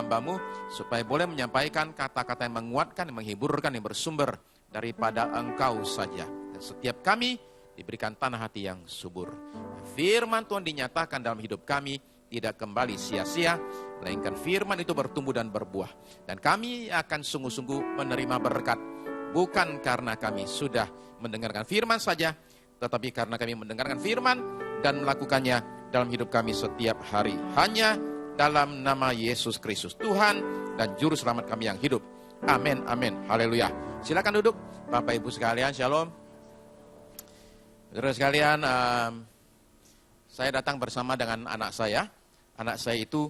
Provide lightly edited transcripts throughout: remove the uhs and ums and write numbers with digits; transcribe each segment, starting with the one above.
hamba-Mu, supaya boleh menyampaikan kata-kata yang menguatkan, yang menghiburkan, yang bersumber daripada Engkau saja. Dan setiap kami diberikan tanah hati yang subur. Firman Tuhan dinyatakan dalam hidup kami, tidak kembali sia-sia, melainkan firman itu bertumbuh dan berbuah. Dan kami akan sungguh-sungguh menerima berkat, bukan karena kami sudah mendengarkan firman saja, tetapi karena kami mendengarkan firman dan melakukannya dalam hidup kami setiap hari. Hanya dalam nama Yesus Kristus, Tuhan dan Juru Selamat kami yang hidup. Amin, amin, haleluya. Silakan duduk, Bapak Ibu sekalian, shalom. Saudara sekalian, saya datang bersama dengan anak saya. Anak saya itu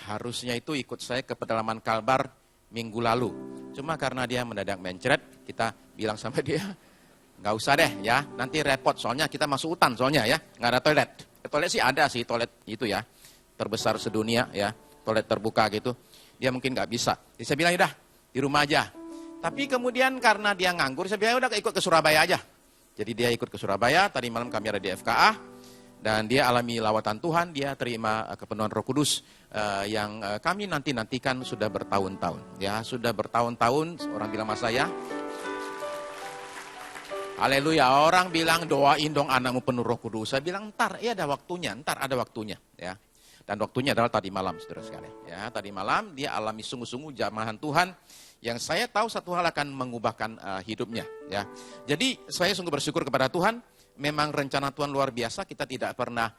harusnya itu ikut saya ke pedalaman Kalbar minggu lalu. Cuma karena dia mendadak mencret, kita bilang sama dia, nggak usah deh ya, nanti repot soalnya kita masuk hutan soalnya ya, nggak ada toilet. Toilet sih ada sih, toilet itu ya, terbesar sedunia ya, toilet terbuka gitu. Dia mungkin nggak bisa. Jadi saya bilang udah di rumah aja. Tapi kemudian karena dia nganggur, saya bilang udah ikut ke Surabaya aja. Jadi dia ikut ke Surabaya, tadi malam kami ada di FKA. Dan dia alami lawatan Tuhan, dia terima kepenuhan Roh Kudus yang kami nantikan sudah bertahun-tahun. Ya, sudah bertahun-tahun, orang bilang sama saya, haleluya, orang bilang doain dong anakmu penuh Roh Kudus. Saya bilang ntar, ya ada waktunya, ntar ada waktunya. Ya. Dan waktunya adalah tadi malam, saudara sekalian. Ya, tadi malam dia alami sungguh-sungguh jamahan Tuhan, yang saya tahu satu hal akan mengubahkan hidupnya. Ya. Jadi saya sungguh bersyukur kepada Tuhan. Memang rencana Tuhan luar biasa, kita tidak pernah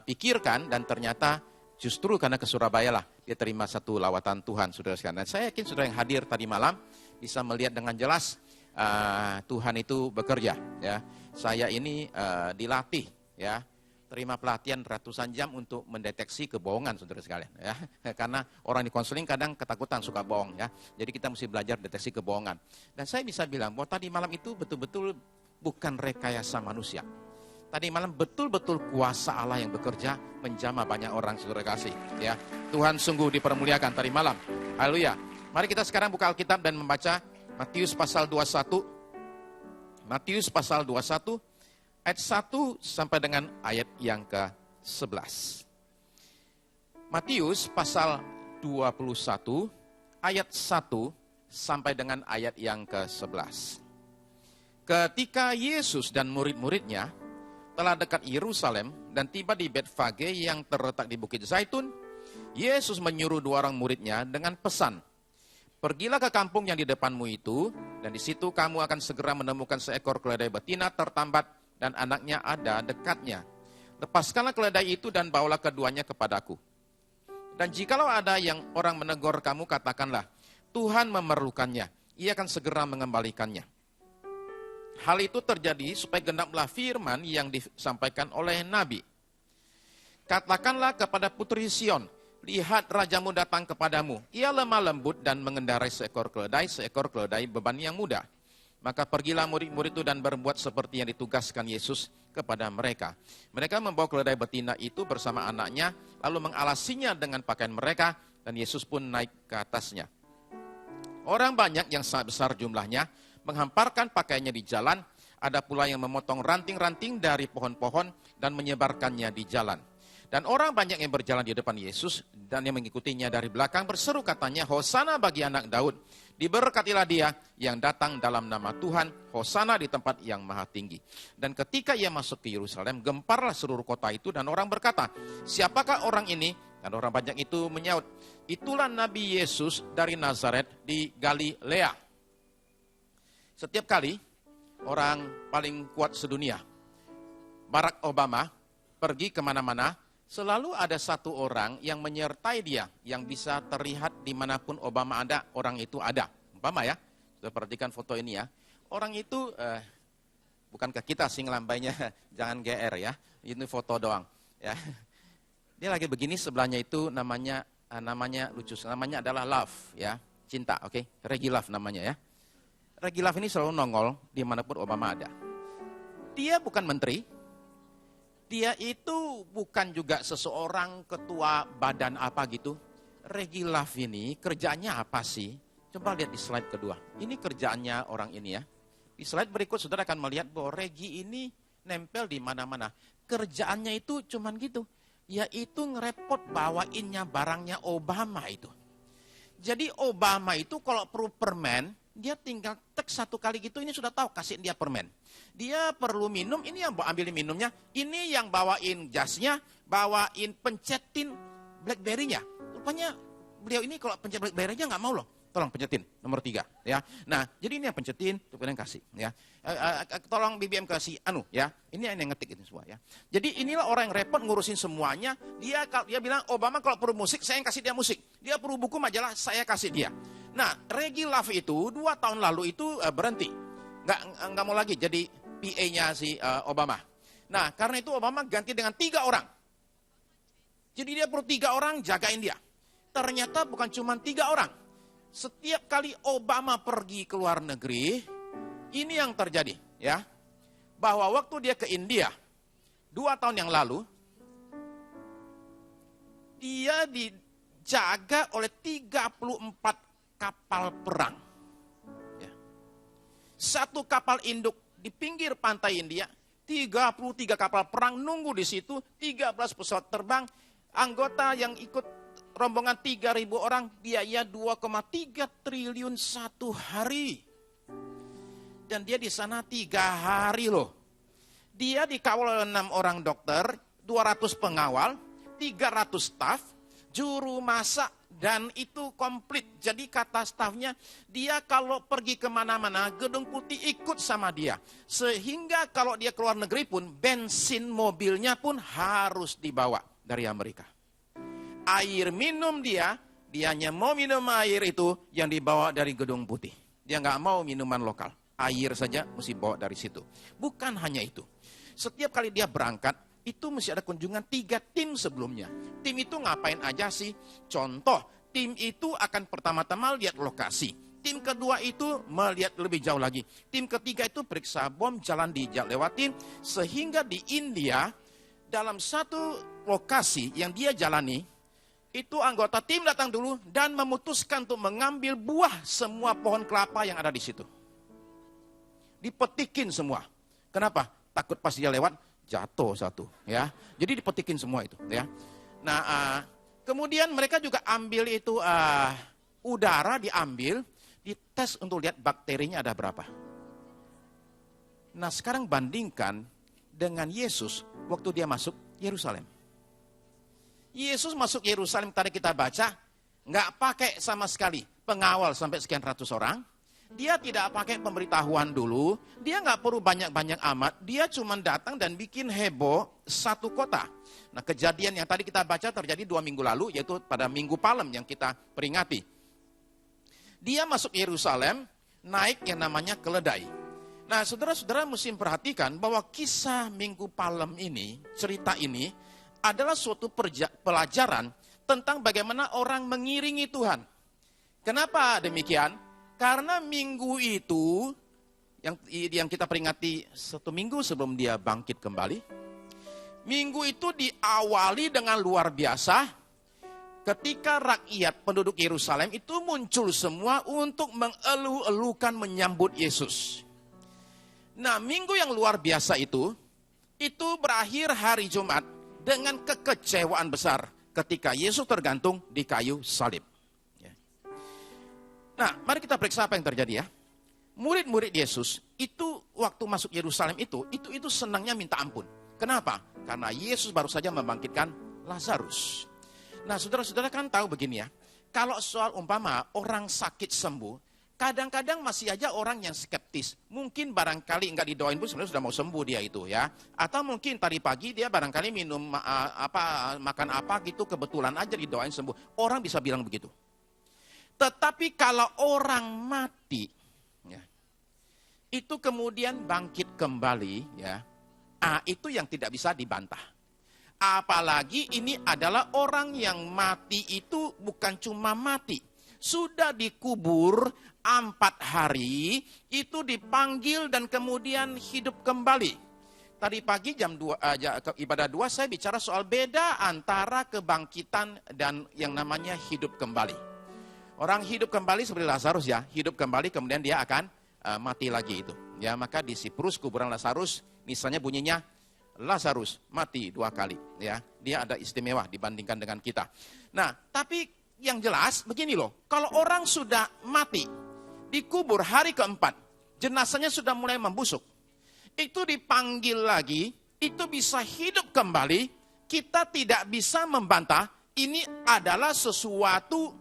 pikirkan, dan ternyata justru karena ke Surabaya lah dia terima satu lawatan Tuhan, saudara sekalian. Dan saya yakin saudara yang hadir tadi malam bisa melihat dengan jelas Tuhan itu bekerja. Ya, saya ini dilatih, ya, terima pelatihan ratusan jam untuk mendeteksi kebohongan, saudara sekalian. Ya, karena orang di konseling kadang ketakutan suka bohong, ya. Jadi kita mesti belajar deteksi kebohongan. Dan saya bisa bilang bahwa tadi malam itu betul-betul bukan rekayasa manusia. Tadi malam betul-betul kuasa Allah yang bekerja menjamah banyak orang, saudara kasih. Ya, Tuhan sungguh dipermuliakan tadi malam. Haleluya. Mari kita sekarang buka Alkitab dan membaca Matius pasal 21. Matius pasal 21 ayat 1 sampai dengan ayat yang ke-11. Matius pasal 21 ayat 1 sampai dengan ayat yang ke-11. Ketika Yesus dan murid-muridnya telah dekat Yerusalem dan tiba di Betfage yang terletak di Bukit Zaitun, Yesus menyuruh dua orang muridnya dengan pesan, pergilah ke kampung yang di depanmu itu, dan di situ kamu akan segera menemukan seekor keledai betina tertambat dan anaknya ada dekatnya. Lepaskanlah keledai itu dan bawalah keduanya kepadaku. Dan jikalau ada yang orang menegur kamu, katakanlah, Tuhan memerlukannya, ia akan segera mengembalikannya. Hal itu terjadi supaya genaplah firman yang disampaikan oleh Nabi. Katakanlah kepada putri Sion, lihat rajamu datang kepadamu. Ia lemah lembut dan mengendarai seekor keledai beban yang mudah. Maka pergilah murid-murid itu dan berbuat seperti yang ditugaskan Yesus kepada mereka. Mereka membawa keledai betina itu bersama anaknya, lalu mengalasinya dengan pakaian mereka, dan Yesus pun naik ke atasnya. Orang banyak yang sangat besar jumlahnya menghamparkan pakaiannya di jalan, ada pula yang memotong ranting-ranting dari pohon-pohon dan menyebarkannya di jalan. Dan orang banyak yang berjalan di depan Yesus dan yang mengikutinya dari belakang berseru katanya, Hosana bagi anak Daud, diberkatilah dia yang datang dalam nama Tuhan, Hosana di tempat yang maha tinggi. Dan ketika ia masuk ke Yerusalem, gemparlah seluruh kota itu dan orang berkata, siapakah orang ini? Dan orang banyak itu menyaut, itulah Nabi Yesus dari Nazaret di Galilea. Setiap kali orang paling kuat sedunia, Barack Obama, pergi kemana-mana, selalu ada satu orang yang menyertai dia, yang bisa terlihat dimanapun Obama ada, orang itu ada. Umpama ya, sudah perhatikan foto ini ya. Orang itu, bukan ke kita sing lambainya, jangan GR ya, ini foto doang. Ya. Dia lagi begini, sebelahnya itu namanya lucu, namanya adalah Love, ya, cinta, oke, Reggie Love namanya ya. Reggie Love ini selalu nongol dimanapun Obama ada. Dia bukan menteri, dia itu bukan juga seseorang ketua badan apa gitu. Reggie Love ini kerjaannya apa sih? Coba lihat di slide kedua. Ini kerjaannya orang ini ya. Di slide berikut saudara akan melihat bahwa Reggie ini nempel di mana-mana. Kerjaannya itu cuman gitu, yaitu ngerepot bawainnya barangnya Obama itu. Jadi Obama itu kalau perlu permen, dia tinggal tek satu kali gitu, ini sudah tahu kasih dia permen. Dia perlu minum, ini yang ambilin minumnya, ini yang bawain jasnya, bawain pencetin BlackBerry-nya. Rupanya beliau ini kalau pencet BlackBerry-nya nggak mau loh. Tolong pencetin nomor 3 ya. Nah, jadi ini yang pencetin, kemudian kasih ya. Tolong BBM kasih ya. Ini yang ngetik itu semua ya. Jadi inilah orang yang repot ngurusin semuanya. Dia bilang Obama kalau perlu musik, saya yang kasih dia musik. Dia perlu buku majalah, saya kasih dia. Nah, Reggie Love itu 2 tahun lalu itu berhenti. Nggak mau lagi jadi PA-nya si Obama. Nah, karena itu Obama ganti dengan 3 orang. Jadi dia perlu 3 orang jagain dia. Ternyata bukan cuma 3 orang. Setiap kali Obama pergi ke luar negeri, ini yang terjadi ya. Bahwa waktu dia ke India 2 tahun yang lalu, dia dijaga oleh 34 kapal perang. Ya. 1 kapal induk di pinggir pantai India, 33 kapal perang nunggu di situ, 13 pesawat terbang, anggota yang ikut rombongan 3.000 orang, biaya 2,3 triliun 1 hari. Dan dia di sana 3 hari loh. Dia dikawal oleh 6 orang dokter, 200 pengawal, 300 staf, juru masak, dan itu komplit. Jadi kata stafnya, dia kalau pergi kemana-mana, Gedung Putih ikut sama dia. Sehingga kalau dia keluar negeri pun, bensin mobilnya pun harus dibawa dari Amerika. Air minum dia hanya mau minum air itu yang dibawa dari Gedung Putih. Dia nggak mau minuman lokal. Air saja mesti bawa dari situ. Bukan hanya itu. Setiap kali dia berangkat, itu mesti ada kunjungan 3 tim sebelumnya. Tim itu ngapain aja sih? Contoh, tim itu akan pertama-tama lihat lokasi. Tim kedua itu melihat lebih jauh lagi. Tim ketiga itu periksa bom, jalan lewatin. Sehingga di India, dalam satu lokasi yang dia jalani, itu anggota tim datang dulu dan memutuskan untuk mengambil buah semua pohon kelapa yang ada di situ. Dipetikin semua. Kenapa? Takut pas dia lewat jatuh satu, ya. Jadi dipetikin semua itu, ya. Nah, kemudian mereka juga ambil itu udara diambil, dites untuk lihat bakterinya ada berapa. Nah, sekarang bandingkan dengan Yesus waktu dia masuk Yerusalem. Yesus masuk Yerusalem tadi kita baca, nggak pakai sama sekali pengawal sampai sekian ratus orang. Dia tidak pakai pemberitahuan dulu, dia nggak perlu banyak-banyak amat, dia cuma datang dan bikin heboh satu kota. Nah, kejadian yang tadi kita baca terjadi 2 minggu lalu, yaitu pada Minggu Palem yang kita peringati. Dia masuk Yerusalem, naik yang namanya keledai. Nah, saudara-saudara mesti perhatikan bahwa kisah Minggu Palem ini, cerita ini, adalah suatu pelajaran tentang bagaimana orang mengiringi Tuhan. Kenapa demikian? Karena minggu itu, yang kita peringati 1 minggu sebelum dia bangkit kembali, minggu itu diawali dengan luar biasa, ketika rakyat penduduk Yerusalem itu muncul semua untuk mengeluh-elukan menyambut Yesus. Nah, minggu yang luar biasa itu berakhir hari Jumat, dengan kekecewaan besar ketika Yesus tergantung di kayu salib. Nah, mari kita periksa apa yang terjadi ya. Murid-murid Yesus itu waktu masuk Yerusalem itu senangnya minta ampun. Kenapa? Karena Yesus baru saja membangkitkan Lazarus. Nah, saudara-saudara kan tahu begini ya. Kalau soal umpama orang sakit sembuh, kadang-kadang masih aja orang yang skeptis. Mungkin barangkali nggak didoain pun sebenarnya sudah mau sembuh dia itu ya. Atau mungkin tadi pagi dia barangkali minum makan apa gitu kebetulan aja didoain sembuh. Orang bisa bilang begitu. Tetapi kalau orang mati, ya, itu kemudian bangkit kembali, ya, itu yang tidak bisa dibantah. Apalagi ini adalah orang yang mati itu bukan cuma mati. Sudah dikubur 4 hari, itu dipanggil dan kemudian hidup kembali. Tadi pagi jam 2, ibadah 2 saya bicara soal beda antara kebangkitan dan yang namanya hidup kembali. Orang hidup kembali seperti Lazarus ya, hidup kembali kemudian dia akan mati lagi itu. Ya, maka di Siprus kuburan Lazarus misalnya bunyinya Lazarus mati 2 kali ya. Dia ada istimewa dibandingkan dengan kita. Nah, tapi yang jelas begini loh, kalau orang sudah mati, dikubur hari keempat, jenazahnya sudah mulai membusuk, itu dipanggil lagi, itu bisa hidup kembali, kita tidak bisa membantah, ini adalah sesuatu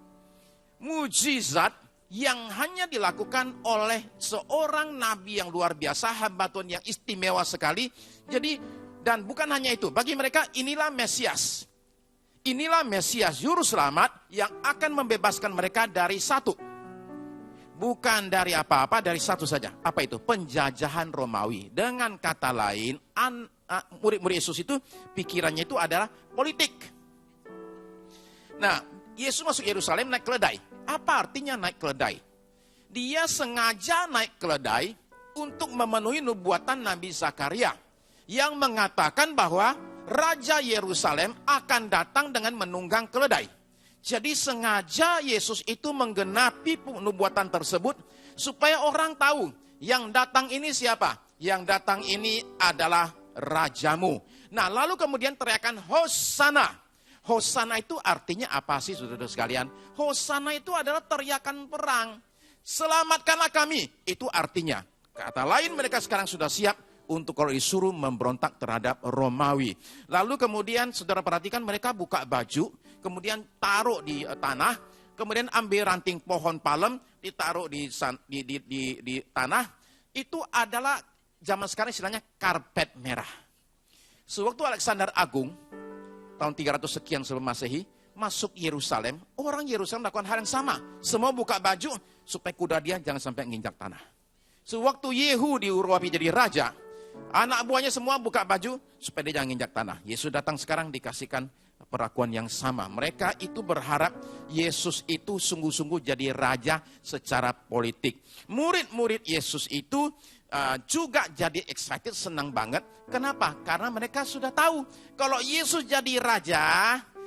mujizat yang hanya dilakukan oleh seorang nabi yang luar biasa, hamba Tuhan yang istimewa sekali. Jadi, dan bukan hanya itu, bagi mereka inilah Mesias. Inilah Mesias Juru Selamat yang akan membebaskan mereka dari satu. Bukan dari apa-apa, dari satu saja. Apa itu? Penjajahan Romawi. Dengan kata lain, murid-murid Yesus itu pikirannya itu adalah politik. Nah, Yesus masuk Yerusalem naik keledai. Apa artinya naik keledai? Dia sengaja naik keledai untuk memenuhi nubuatan Nabi Zakaria yang mengatakan bahwa Raja Yerusalem akan datang dengan menunggang keledai. Jadi sengaja Yesus itu menggenapi nubuatan tersebut supaya orang tahu yang datang ini siapa? Yang datang ini adalah Rajamu. Nah, lalu kemudian teriakan Hosana. Hosana itu artinya apa sih, saudara sekalian? Hosana itu adalah teriakan perang. Selamatkanlah kami. Itu artinya. Kata lain, mereka sekarang sudah siap untuk kalau disuruh memberontak terhadap Romawi. Lalu kemudian saudara perhatikan mereka buka baju, kemudian taruh di tanah, kemudian ambil ranting pohon palem, ditaruh di tanah. Itu adalah zaman sekarang istilahnya karpet merah. Sewaktu Alexander Agung, tahun 300 sekian sebelum Masehi, masuk Yerusalem, orang Yerusalem melakukan hal yang sama. Semua buka baju supaya kuda dia jangan sampai nginjak tanah. Sewaktu Yehu diurapi jadi raja, anak buahnya semua buka baju supaya dia jangan nginjak tanah. Yesus datang sekarang dikasihkan perlakuan yang sama. Mereka itu berharap Yesus itu sungguh-sungguh jadi raja secara politik. Murid-murid Yesus itu juga jadi excited, senang banget. Kenapa? Karena mereka sudah tahu kalau Yesus jadi raja,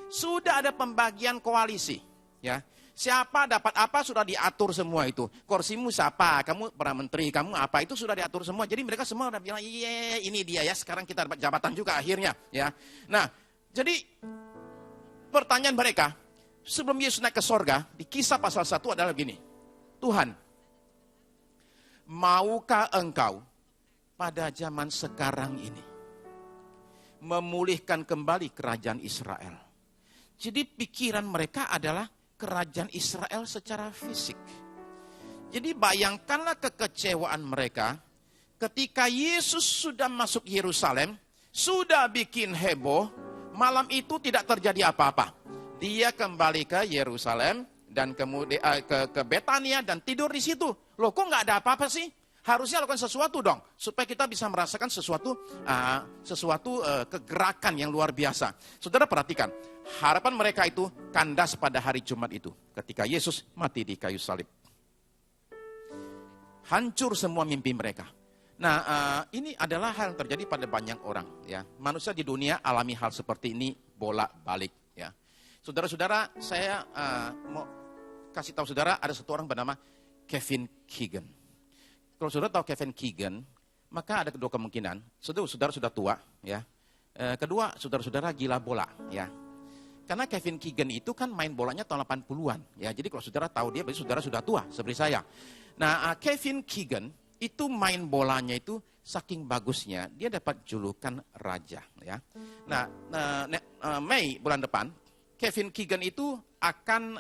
sudah ada pembagian koalisi. Ya, siapa dapat apa sudah diatur semua itu. Kursimu siapa, kamu para menteri, kamu apa, itu sudah diatur semua. Jadi mereka semua udah bilang, iya ini dia ya, sekarang kita dapat jabatan juga akhirnya. Ya, nah jadi pertanyaan mereka, sebelum Yesus naik ke sorga, di Kisah pasal 1 adalah begini. Tuhan, maukah engkau pada zaman sekarang ini memulihkan kembali kerajaan Israel? Jadi pikiran mereka adalah kerajaan Israel secara fisik. Jadi bayangkanlah kekecewaan mereka ketika Yesus sudah masuk Yerusalem, sudah bikin heboh, malam itu tidak terjadi apa-apa. Dia kembali ke Yerusalem dan kemudian ke Betania dan tidur di situ. Loh, kok nggak ada apa-apa sih? Harusnya lakukan sesuatu dong, supaya kita bisa merasakan sesuatu kegerakan yang luar biasa. Saudara perhatikan, harapan mereka itu kandas pada hari Jumat itu, ketika Yesus mati di kayu salib. Hancur semua mimpi mereka. Nah, ini adalah hal yang terjadi pada banyak orang. Ya, manusia di dunia alami hal seperti ini bolak-balik. Ya, saudara-saudara, saya mau kasih tahu saudara ada satu orang bernama Kevin Keegan. Kalau saudara tahu Kevin Keegan, maka ada kedua kemungkinan. Saudara sudah tua, ya. Kedua, saudara-saudara gila bola, ya. Karena Kevin Keegan itu kan main bolanya tahun 80-an, ya. Jadi kalau saudara tahu dia, berarti saudara sudah tua, seperti saya. Nah, Kevin Keegan itu main bolanya itu saking bagusnya, dia dapat julukan raja, ya. Nah, Mei bulan depan, Kevin Keegan itu akan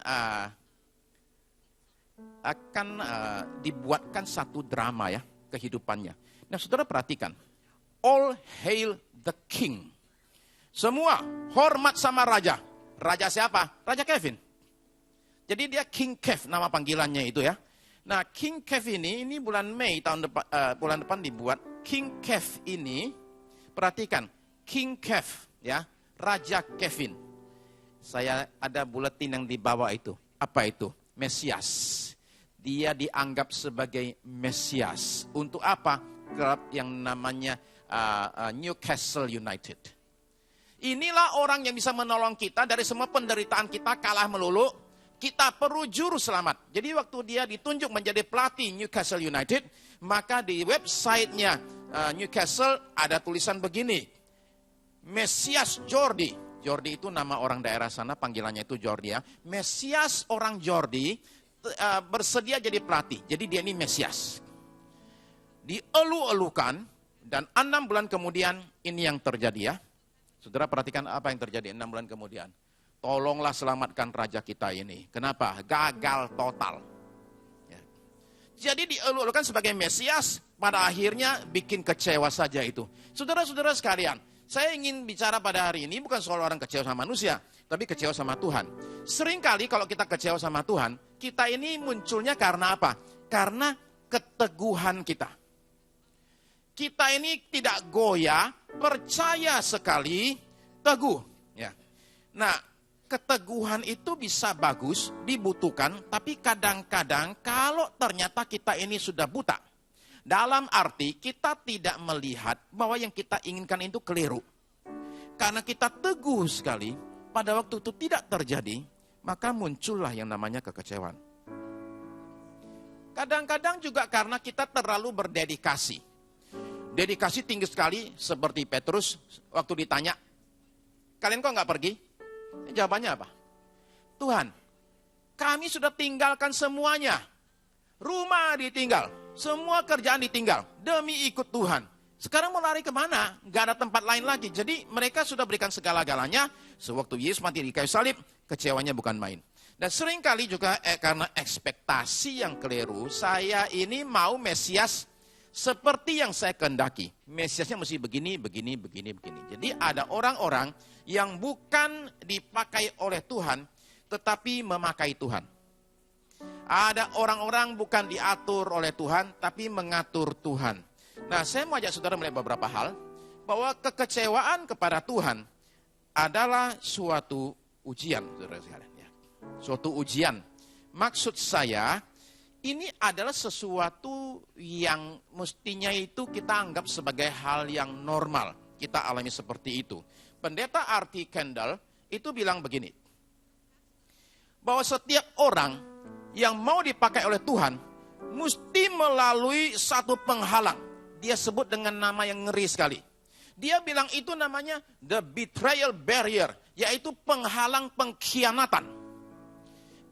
dibuatkan satu drama ya kehidupannya. Nah, saudara perhatikan, all hail the king. Semua hormat sama raja. Raja siapa? Raja Kevin. Jadi dia King Kev nama panggilannya itu ya. Nah, King Kev ini bulan Mei bulan depan dibuat. King Kev ini, perhatikan, King Kev ya, Raja Kevin. Saya ada buletin yang dibawa itu. Apa itu? Mesias. Dia dianggap sebagai Mesias. Untuk apa? Klub yang namanya Newcastle United. Inilah orang yang bisa menolong kita dari semua penderitaan kita kalah melulu. Kita perlu juru selamat. Jadi waktu dia ditunjuk menjadi pelatih Newcastle United, maka di websitenya Newcastle ada tulisan begini. Mesias Jordi Jordi itu nama orang daerah sana, panggilannya itu Jordi ya. Mesias orang Jordi bersedia jadi pelatih. Jadi dia ini Mesias. Dielu-elukan dan 6 bulan kemudian ini yang terjadi ya. Saudara perhatikan apa yang terjadi 6 bulan kemudian. Tolonglah selamatkan raja kita ini. Kenapa? Gagal total. Ya. Jadi dielu-elukan sebagai Mesias, pada akhirnya bikin kecewa saja itu. Saudara-saudara sekalian, saya ingin bicara pada hari ini bukan soal orang kecewa sama manusia, tapi kecewa sama Tuhan. Seringkali kalau kita kecewa sama Tuhan, kita ini munculnya karena apa? Karena keteguhan kita. Kita ini tidak goyah, percaya sekali, teguh. Ya. Nah, keteguhan itu bisa bagus, dibutuhkan, tapi kadang-kadang kalau ternyata kita ini sudah buta. Dalam arti kita tidak melihat bahwa yang kita inginkan itu keliru. Karena kita teguh sekali, pada waktu itu tidak terjadi, maka muncullah yang namanya kekecewaan. Kadang-kadang juga karena kita terlalu berdedikasi. Dedikasi tinggi sekali seperti Petrus waktu ditanya, kalian kok nggak pergi? Jawabannya apa? Tuhan, kami sudah tinggalkan semuanya. Rumah ditinggal, semua kerjaan ditinggal, demi ikut Tuhan. Sekarang mau lari kemana? Gak ada tempat lain lagi. Jadi mereka sudah berikan segala-galanya. Sewaktu Yesus mati di kayu salib, kecewanya bukan main. Dan seringkali juga karena ekspektasi yang keliru, saya ini mau Mesias seperti yang saya kehendaki. Mesiasnya mesti begini, begini, begini, begini. Jadi ada orang-orang yang bukan dipakai oleh Tuhan, tetapi memakai Tuhan. Ada orang-orang bukan diatur oleh Tuhan, tapi mengatur Tuhan. Nah, saya mau ajak saudara melihat beberapa hal, bahwa kekecewaan kepada Tuhan adalah suatu ujian, saudara sekalian. Ya. Suatu ujian. Maksud saya, ini adalah sesuatu yang mestinya itu kita anggap sebagai hal yang normal. Kita alami seperti itu. Pendeta R.T. Kendall itu bilang begini, bahwa setiap orang yang mau dipakai oleh Tuhan, mesti melalui satu penghalang. Dia sebut dengan nama yang ngeri sekali. Dia bilang itu namanya the betrayal barrier, yaitu penghalang pengkhianatan.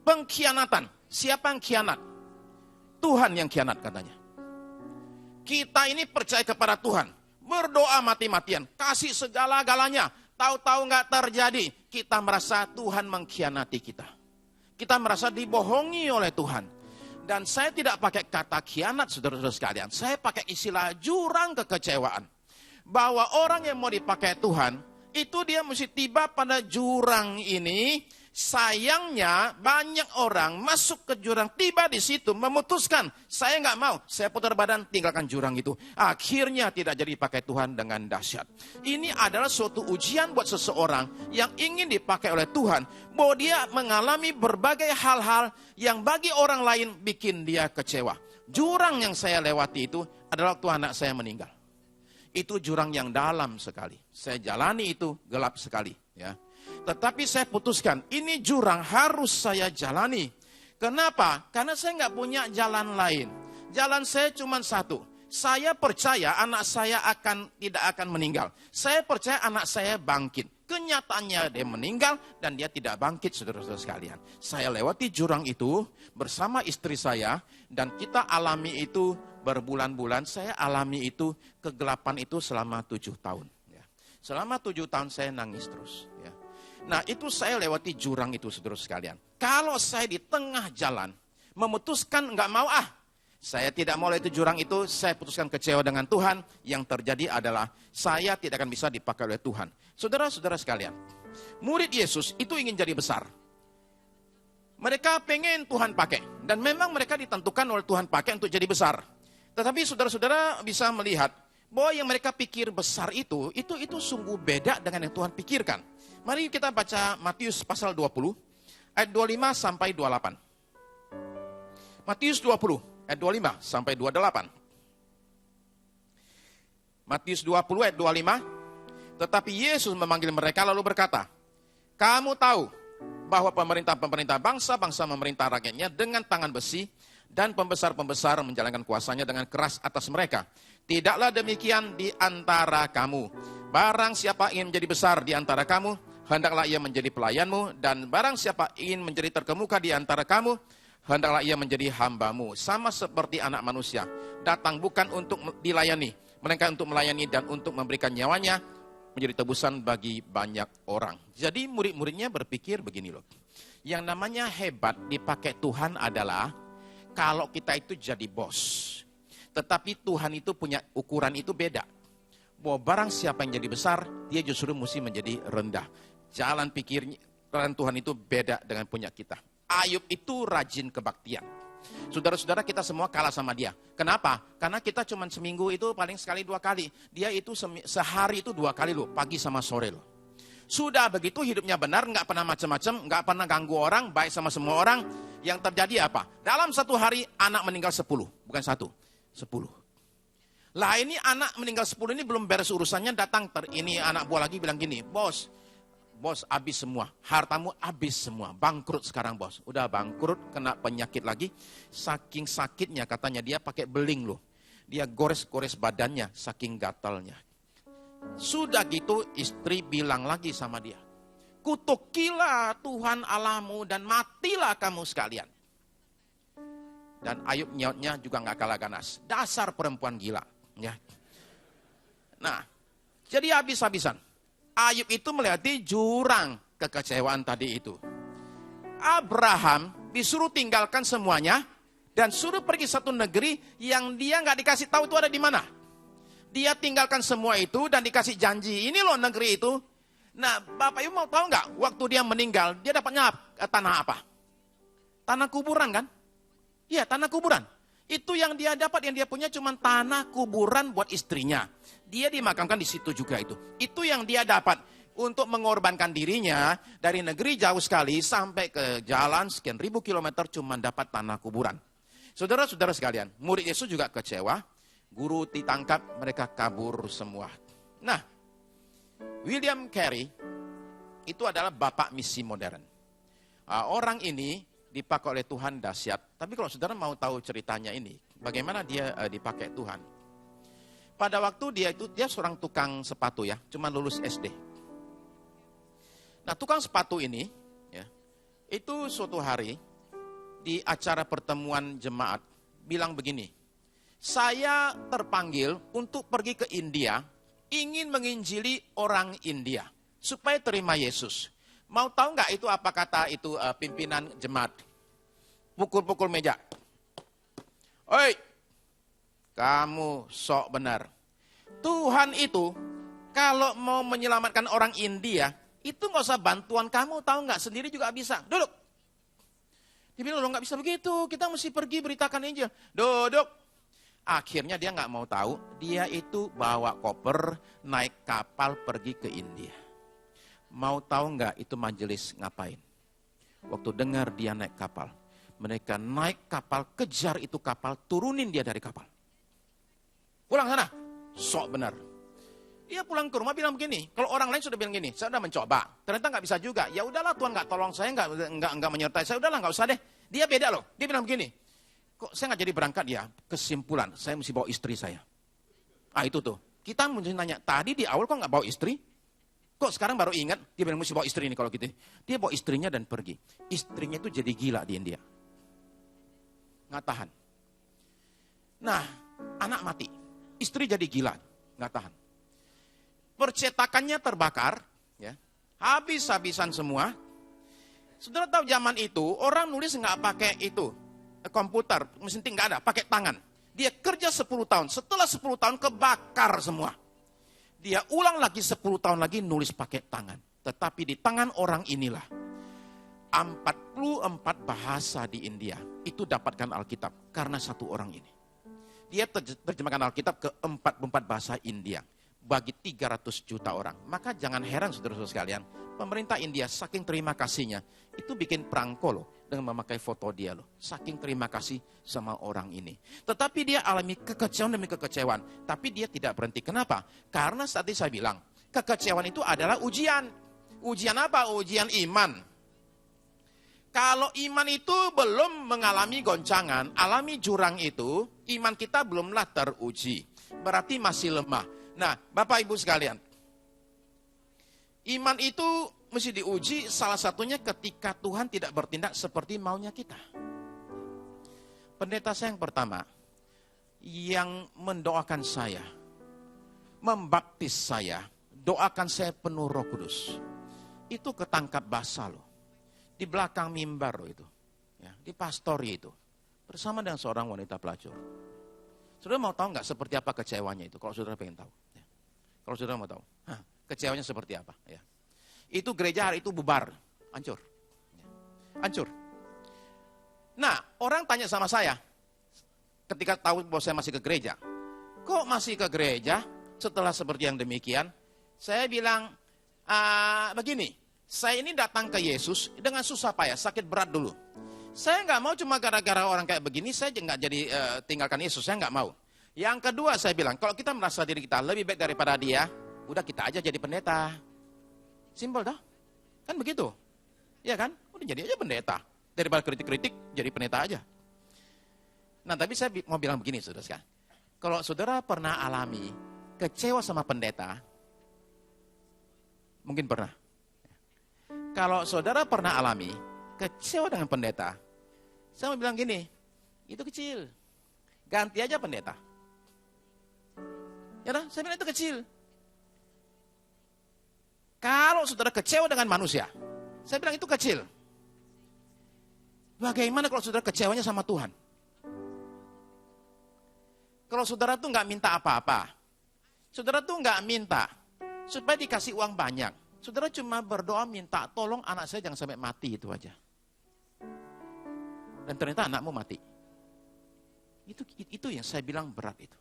Pengkhianatan. Siapa yang khianat? Tuhan yang khianat katanya. Kita ini percaya kepada Tuhan, berdoa mati-matian, kasih segala-galanya, tahu-tahu nggak terjadi, kita merasa Tuhan mengkhianati kita. Kita merasa dibohongi oleh Tuhan. Dan saya tidak pakai kata khianat, saudara-saudara sekalian. Saya pakai istilah jurang kekecewaan. Bahwa orang yang mau dipakai Tuhan, itu dia mesti tiba pada jurang ini. Sayangnya banyak orang masuk ke jurang, tiba di situ, memutuskan, saya nggak mau, saya putar badan, tinggalkan jurang itu. Akhirnya tidak jadi dipakai Tuhan dengan dahsyat. Ini adalah suatu ujian buat seseorang yang ingin dipakai oleh Tuhan, bahwa dia mengalami berbagai hal-hal yang bagi orang lain bikin dia kecewa. Jurang yang saya lewati itu adalah waktu anak saya meninggal. Itu jurang yang dalam sekali. Saya jalani itu gelap sekali, ya. Tetapi saya putuskan, ini jurang harus saya jalani. Kenapa? Karena saya nggak punya jalan lain. Jalan saya cuma satu. Saya percaya anak saya tidak akan meninggal. Saya percaya anak saya bangkit. Kenyataannya dia meninggal dan dia tidak bangkit, saudara-saudara sekalian. Saya lewati jurang itu bersama istri saya dan kita alami itu berbulan-bulan. Saya alami itu, kegelapan itu selama 7 tahun. Ya. Selama 7 tahun saya nangis terus. Ya. Nah, itu saya lewati jurang itu, saudara sekalian. Kalau saya di tengah jalan memutuskan nggak mau, saya tidak mau lewati jurang itu, saya putuskan kecewa dengan Tuhan, yang terjadi adalah saya tidak akan bisa dipakai oleh Tuhan. Saudara-saudara sekalian, murid Yesus itu ingin jadi besar. Mereka pengen Tuhan pakai, dan memang mereka ditentukan oleh Tuhan pakai untuk jadi besar. Tetapi saudara-saudara bisa melihat bahwa yang mereka pikir besar itu sungguh beda dengan yang Tuhan pikirkan. Mari kita baca Matius pasal 20, ayat 25 sampai 28. Matius 20, ayat 25 sampai 28. Matius 20, ayat 25. Tetapi Yesus memanggil mereka lalu berkata, kamu tahu bahwa pemerintah-pemerintah bangsa-bangsa memerintah rakyatnya dengan tangan besi, dan pembesar-pembesar menjalankan kuasanya dengan keras atas mereka. Tidaklah demikian di antara kamu. Barang siapa ingin menjadi besar di antara kamu, hendaklah ia menjadi pelayanmu, dan barang siapa ingin menjadi terkemuka di antara kamu, hendaklah ia menjadi hambamu. Sama seperti anak manusia, datang bukan untuk dilayani, melainkan untuk melayani dan untuk memberikan nyawanya menjadi tebusan bagi banyak orang. Jadi murid-muridnya berpikir begini loh. Yang namanya hebat dipakai Tuhan adalah kalau kita itu jadi bos. Tetapi Tuhan itu punya ukuran itu beda. Bahwa barang siapa yang jadi besar, dia justru mesti menjadi rendah. Jalan pikirnya Tuhan itu beda dengan punya kita. Ayub itu rajin kebaktian. Saudara-saudara, kita semua kalah sama dia. Kenapa? Karena kita cuma seminggu itu paling sekali 2 kali. Dia itu sehari itu 2 kali loh, pagi sama sore loh. Sudah begitu hidupnya benar, nggak pernah macam-macam, nggak pernah ganggu orang, baik sama semua orang. Yang terjadi apa? Dalam 1 hari anak meninggal 10, bukan 1, 10. Lah ini anak meninggal 10 ini belum beres urusannya, datang ini anak buah lagi bilang gini, bos habis semua, hartamu habis semua, bangkrut sekarang bos. Udah bangkrut, kena penyakit lagi, saking sakitnya katanya dia pakai beling loh. Dia gores-gores badannya, saking gatalnya. Sudah gitu istri bilang lagi sama dia, kutukilah Tuhan Allahmu dan matilah kamu sekalian. Dan Ayub nyautnya juga gak kalah ganas, dasar perempuan gila. Ya. Nah, jadi habis-habisan. Ayub itu melewati jurang kekecewaan tadi itu. Abraham disuruh tinggalkan semuanya dan suruh pergi satu negeri yang dia nggak dikasih tahu itu ada di mana. Dia tinggalkan semua itu dan dikasih janji, ini loh negeri itu. Nah, Bapak Ibu mau tahu nggak? Waktu dia meninggal, dia dapatnya tanah apa? Tanah kuburan kan? Iya, tanah kuburan. Itu yang dia dapat, yang dia punya cuma tanah kuburan buat istrinya. Dia dimakamkan di situ juga itu. Itu yang dia dapat untuk mengorbankan dirinya dari negeri jauh sekali sampai ke jalan sekian ribu kilometer cuma dapat tanah kuburan. Saudara-saudara sekalian, murid Yesus juga kecewa. Guru ditangkap, mereka kabur semua. Nah, William Carey itu adalah bapak misi modern. Orang ini dipakai oleh Tuhan dahsyat. Tapi kalau saudara mau tahu ceritanya ini, bagaimana dia dipakai Tuhan. Pada waktu dia seorang tukang sepatu ya, cuma lulus SD. Nah, tukang sepatu ini ya, itu suatu hari di acara pertemuan jemaat bilang begini, saya terpanggil untuk pergi ke India, ingin menginjili orang India supaya terima Yesus. Mau tahu nggak itu apa kata itu pimpinan jemaat? Pukul-pukul meja. Oi, kamu sok benar. Tuhan itu kalau mau menyelamatkan orang India, itu nggak usah bantuan kamu, tahu nggak? Sendiri juga bisa. Duduk. Dia bilang, lo nggak bisa begitu, kita mesti pergi beritakan Injil. Duduk. Akhirnya dia nggak mau tahu, dia itu bawa koper, naik kapal pergi ke India. Mau tahu nggak itu majelis ngapain? Waktu dengar dia naik kapal, mereka naik kapal, kejar itu kapal, turunin dia dari kapal. Pulang sana, sok benar. Dia pulang ke rumah bilang begini, kalau orang lain sudah bilang gini, saya sudah mencoba, ternyata nggak bisa juga. Ya udahlah Tuhan nggak tolong saya, nggak menyertai saya, udahlah nggak usah deh. Dia beda loh, dia bilang begini, kok saya nggak jadi berangkat ya? Kesimpulan, saya mesti bawa istri saya. Itu tuh, kita mesti nanya, tadi di awal kok nggak bawa istri? Kok sekarang baru ingat, dia bilang mesti bawa istri ini kalau gitu. Dia bawa istrinya dan pergi. Istrinya itu jadi gila di India. Nggak tahan. Nah, anak mati. Istri jadi gila, nggak tahan. Percetakannya terbakar, ya, habis-habisan semua. Saudara tahu zaman itu, orang nulis nggak pakai itu, komputer, mesin nggak ada, pakai tangan. Dia kerja 10 tahun, setelah 10 tahun kebakar semua. Dia ulang lagi 10 tahun lagi nulis pakai tangan. Tetapi di tangan orang inilah 44 bahasa di India itu dapatkan Alkitab karena satu orang ini. Dia terjemahkan Alkitab ke 44 bahasa India bagi 300 juta orang. Maka jangan heran saudara-saudara sekalian, pemerintah India saking terima kasihnya itu bikin perangko loh dengan memakai foto dia loh. Saking terima kasih sama orang ini. Tetapi dia alami kekecewaan demi kekecewaan. Tapi dia tidak berhenti. Kenapa? Karena tadi saya bilang, kekecewaan itu adalah ujian. Ujian apa? Ujian iman. Kalau iman itu belum mengalami goncangan, alami jurang itu, iman kita belumlah teruji. Berarti masih lemah. Nah, Bapak Ibu sekalian, iman itu mesti diuji, salah satunya ketika Tuhan tidak bertindak seperti maunya kita. Pendeta saya yang pertama, yang mendoakan saya, membaptis saya, doakan saya penuh Roh Kudus. Itu ketangkap basah loh. Di belakang mimbar loh itu. Ya, di pastori itu. Bersama dengan seorang wanita pelacur. Saudara mau tahu nggak seperti apa kecewanya itu? Kalau saudara pengen tahu. Ya. Kalau saudara mau tahu. Kecewanya seperti apa? Ya. Itu gereja hari itu bubar. Hancur. Ya. Hancur. Nah, orang tanya sama saya. Ketika tahu bahwa saya masih ke gereja. Kok masih ke gereja? Setelah seperti yang demikian. Saya bilang, begini. Saya ini datang ke Yesus dengan susah payah, sakit berat dulu. Saya nggak mau cuma gara-gara orang kayak begini, saya nggak jadi tinggalkan Yesus, saya nggak mau. Yang kedua saya bilang, kalau kita merasa diri kita lebih baik daripada dia, udah kita aja jadi pendeta. Simpel dah, kan begitu. Ya kan, udah jadi aja pendeta. Daripada kritik-kritik, jadi pendeta aja. Nah tapi saya mau bilang begini saudara sekalian. Kalau saudara pernah alami kecewa sama pendeta, mungkin pernah. Kalau saudara pernah alami kecewa dengan pendeta, saya mau bilang gini, itu kecil. Ganti aja pendeta. Ya dah, saya bilang itu kecil. Kalau saudara kecewa dengan manusia, saya bilang itu kecil. Bagaimana kalau saudara kecewanya sama Tuhan? Kalau saudara tuh nggak minta apa-apa, saudara tuh nggak minta supaya dikasih uang banyak. Saudara cuma berdoa minta tolong anak saya jangan sampai mati, itu aja. Dan ternyata anakmu mati. Itu yang saya bilang berat itu.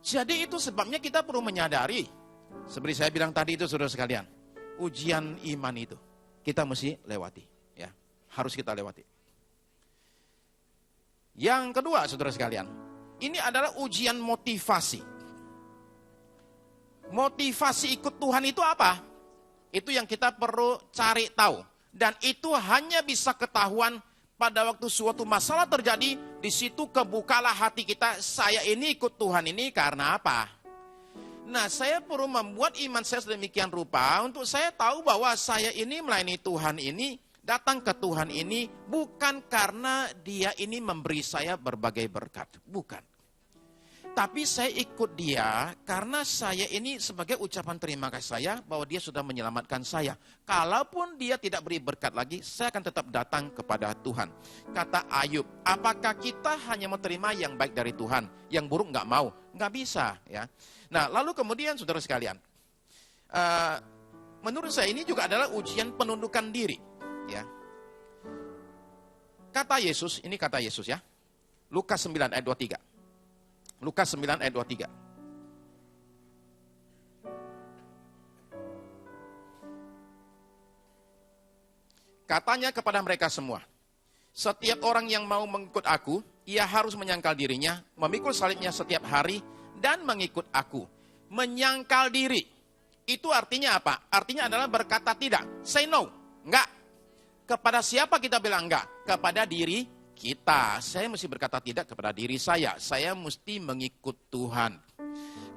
Jadi itu sebabnya kita perlu menyadari, seperti saya bilang tadi itu saudara sekalian, ujian iman itu kita mesti lewati, ya, harus kita lewati. Yang kedua saudara sekalian, ini adalah ujian motivasi. Motivasi ikut Tuhan itu apa? Itu yang kita perlu cari tahu. Dan itu hanya bisa ketahuan pada waktu suatu masalah terjadi, di situ kebukalah hati kita, saya ini ikut Tuhan ini karena apa? Nah, saya perlu membuat iman saya sedemikian rupa, untuk saya tahu bahwa saya ini melayani Tuhan ini, datang ke Tuhan ini, bukan karena dia ini memberi saya berbagai berkat. Bukan. Tapi saya ikut dia karena saya ini sebagai ucapan terima kasih saya bahwa dia sudah menyelamatkan saya. Kalaupun dia tidak beri berkat lagi, saya akan tetap datang kepada Tuhan. Kata Ayub, apakah kita hanya menerima yang baik dari Tuhan, yang buruk nggak mau? Nggak bisa, ya. Nah, lalu kemudian saudara sekalian, menurut saya ini juga adalah ujian penundukan diri, ya. Kata Yesus, ini kata Yesus ya, Lukas 9 ayat 23. Lukas 9 ayat 23. Katanya kepada mereka semua, setiap orang yang mau mengikut aku, ia harus menyangkal dirinya, memikul salibnya setiap hari, dan mengikut aku. Menyangkal diri, itu artinya apa? Artinya adalah berkata tidak, say no, enggak. Kepada siapa kita bilang enggak? Kepada diri kita. Saya mesti berkata tidak kepada diri saya mesti mengikut Tuhan.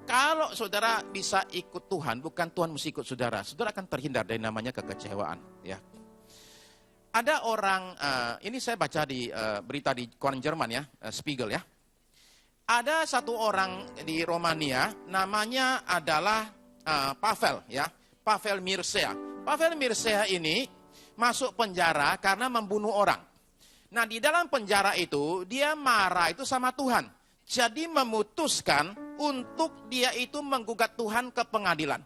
Kalau saudara bisa ikut Tuhan, bukan Tuhan mesti ikut saudara, saudara akan terhindar dari namanya kekecewaan. Ya. Ada orang, ini saya baca di berita di koran Jerman ya, Spiegel ya. Ada satu orang di Romania, namanya adalah Pavel ya, Pavel Mircea. Pavel Mircea ini masuk penjara karena membunuh orang. Nah di dalam penjara itu dia marah itu sama Tuhan. Jadi memutuskan untuk dia itu menggugat Tuhan ke pengadilan.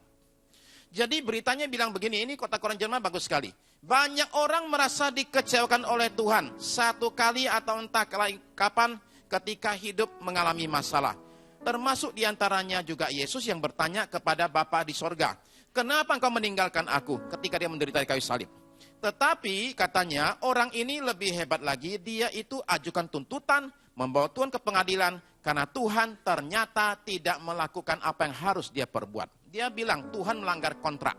Jadi beritanya bilang begini, ini kota koran Jerman bagus sekali. Banyak orang merasa dikecewakan oleh Tuhan. Satu kali atau entah kapan ketika hidup mengalami masalah. Termasuk diantaranya juga Yesus yang bertanya kepada Bapa di sorga. Kenapa engkau meninggalkan aku ketika dia menderita di kayu salib? Tetapi katanya orang ini lebih hebat lagi, dia itu ajukan tuntutan, membawa Tuhan ke pengadilan, karena Tuhan ternyata tidak melakukan apa yang harus dia perbuat. Dia bilang Tuhan melanggar kontrak.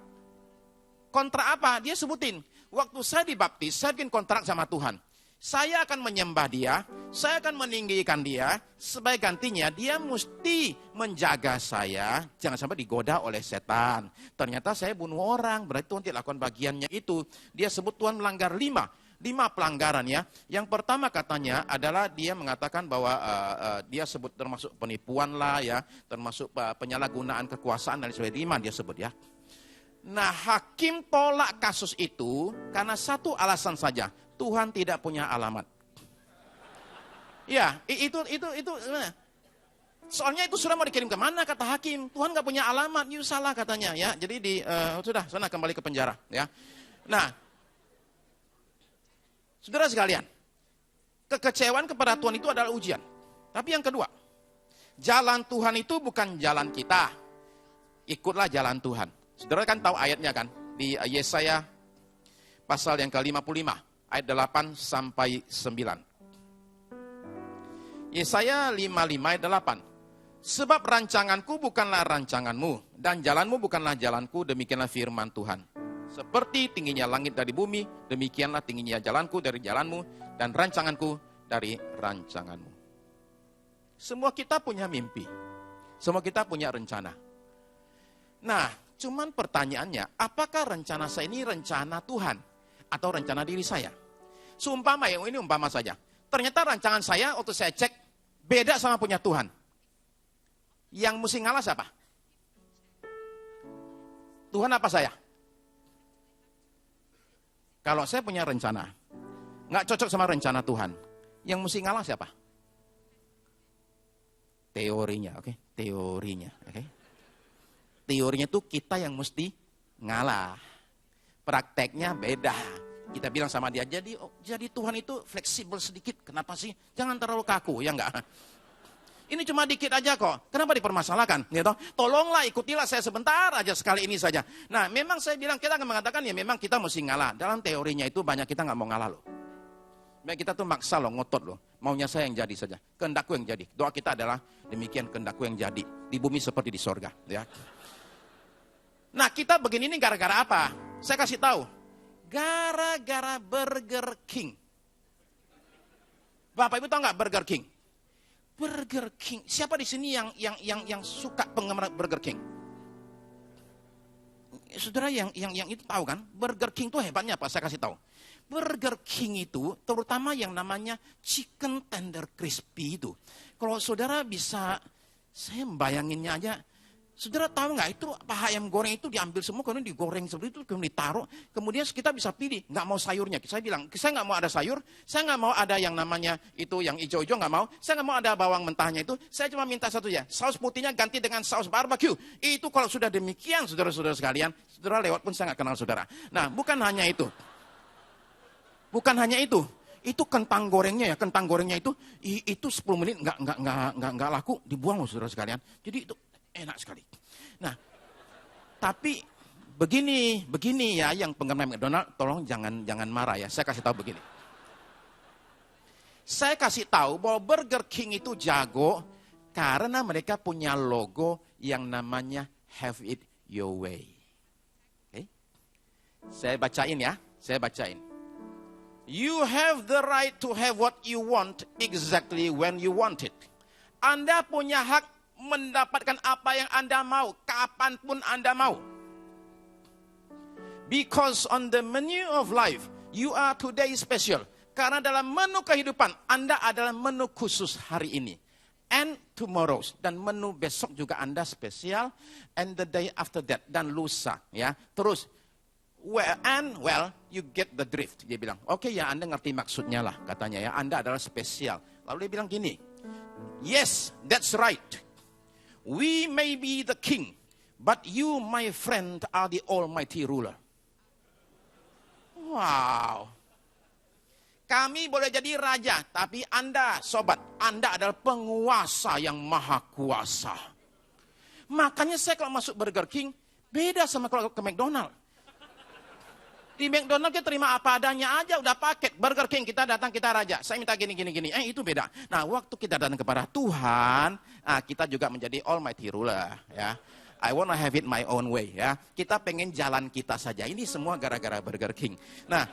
Kontrak apa? Dia sebutin, waktu saya dibaptis, saya bikin kontrak sama Tuhan. Saya akan menyembah dia, saya akan meninggikan dia, sebagai gantinya dia mesti menjaga saya, jangan sampai digoda oleh setan. Ternyata saya bunuh orang, berarti Tuhan tidak lakukan bagiannya itu. Dia sebut Tuhan melanggar 5 pelanggaran ya. Yang pertama katanya adalah dia mengatakan bahwa dia sebut termasuk penipuan lah ya, termasuk penyalahgunaan kekuasaan dan sebagainya, dia sebut ya. Nah, hakim tolak kasus itu karena satu alasan saja. Tuhan tidak punya alamat. Ya, itu. Soalnya itu sudah mau dikirim ke mana kata hakim? Tuhan nggak punya alamat, you salah katanya ya. Jadi sudah sana kembali ke penjara ya. Nah, saudara sekalian, kekecewaan kepada Tuhan itu adalah ujian. Tapi yang kedua, jalan Tuhan itu bukan jalan kita. Ikutlah jalan Tuhan. Saudara kan tahu ayatnya kan? Di Yesaya pasal yang ke-55. Ayat 8 sampai 9. Yesaya 55 ayat 8. Sebab rancanganku bukanlah rancanganmu, dan jalanmu bukanlah jalanku, demikianlah firman Tuhan. Seperti tingginya langit dari bumi, demikianlah tingginya jalanku dari jalanmu, dan rancanganku dari rancanganmu. Semua kita punya mimpi. Semua kita punya rencana. Nah, cuman pertanyaannya, apakah rencana saya ini rencana Tuhan? Atau rencana diri saya. Seumpama yang ini umpama saja. Ternyata rancangan saya waktu saya cek beda sama punya Tuhan. Yang mesti ngalah siapa? Tuhan apa saya? Kalau saya punya rencana, nggak cocok sama rencana Tuhan, yang mesti ngalah siapa? Teorinya, oke? Teorinya, oke? Teorinya tuh kita yang mesti ngalah. Prakteknya beda. Kita bilang sama dia, jadi Tuhan itu fleksibel sedikit. Kenapa sih? Jangan terlalu kaku, ya enggak? Ini cuma dikit aja kok. Kenapa dipermasalahkan? Gitu? Tolonglah, ikutilah saya sebentar aja sekali ini saja. Nah, memang saya bilang kita akan mengatakan ya memang kita mesti ngalah. Dalam teorinya itu banyak kita nggak mau ngalah loh. Baik kita tuh maksa loh, ngotot loh. Maunya saya yang jadi saja. Kehendakku yang jadi. Doa kita adalah demikian kehendakku yang jadi. Di bumi seperti di sorga. Ya. Nah, kita begini ini gara-gara apa? Saya kasih tahu. Gara-gara Burger King. Bapak Ibu tahu nggak Burger King? Burger King. Siapa di sini yang suka penggemar Burger King? Saudara yang itu tahu kan? Burger King itu hebatnya apa? Saya kasih tahu. Burger King itu terutama yang namanya chicken tender crispy itu. Kalau saudara bisa, saya membayanginnya aja. Saudara tahu nggak itu paha ayam goreng itu diambil semua kemudian digoreng seperti itu kemudian ditaruh kemudian kita bisa pilih nggak mau sayurnya. Saya bilang saya nggak mau ada sayur, saya nggak mau ada yang namanya itu yang hijau-hijau nggak mau, saya nggak mau ada bawang mentahnya itu, saya cuma minta satu ya saus putihnya ganti dengan saus barbecue. Itu kalau sudah demikian saudara-saudara sekalian, saudara lewat pun saya nggak kenal saudara. Nah bukan hanya itu, itu kentang gorengnya ya, kentang gorengnya itu 10 menit nggak laku dibuang loh saudara sekalian. Jadi itu enak sekali. Nah, tapi begini ya yang penggemar McDonald, tolong jangan marah ya. Saya kasih tahu begini. Saya kasih tahu bahwa Burger King itu jago karena mereka punya logo yang namanya Have It Your Way. Okay? Saya bacain ya, You have the right to have what you want exactly when you want it. Anda punya hak mendapatkan apa yang Anda mau, kapanpun Anda mau. Because on the menu of life, you are today special. Karena dalam menu kehidupan, Anda adalah menu khusus hari ini. And tomorrow, dan menu besok juga Anda spesial. And the day after that, dan lusa. Ya, terus, well, you get the drift. Dia bilang, oke ya Anda ngerti maksudnya lah, katanya ya. Anda adalah spesial. Lalu dia bilang gini, yes, that's right. We may be the king, but you, my friend, are the almighty ruler. Wow. Kami boleh jadi raja, tapi Anda, sobat, Anda adalah penguasa yang maha kuasa. Makanya saya kalau masuk Burger King, beda sama kalau ke McDonald. Di McDonald kita terima apa adanya aja, udah paket. Burger King kita datang, kita raja. Saya minta gini. Itu beda. Nah, waktu kita datang kepada Tuhan, kita juga menjadi almighty ruler. Ya. I wanna have it my own way. Ya. Kita pengen jalan kita saja. Ini semua gara-gara Burger King. Nah,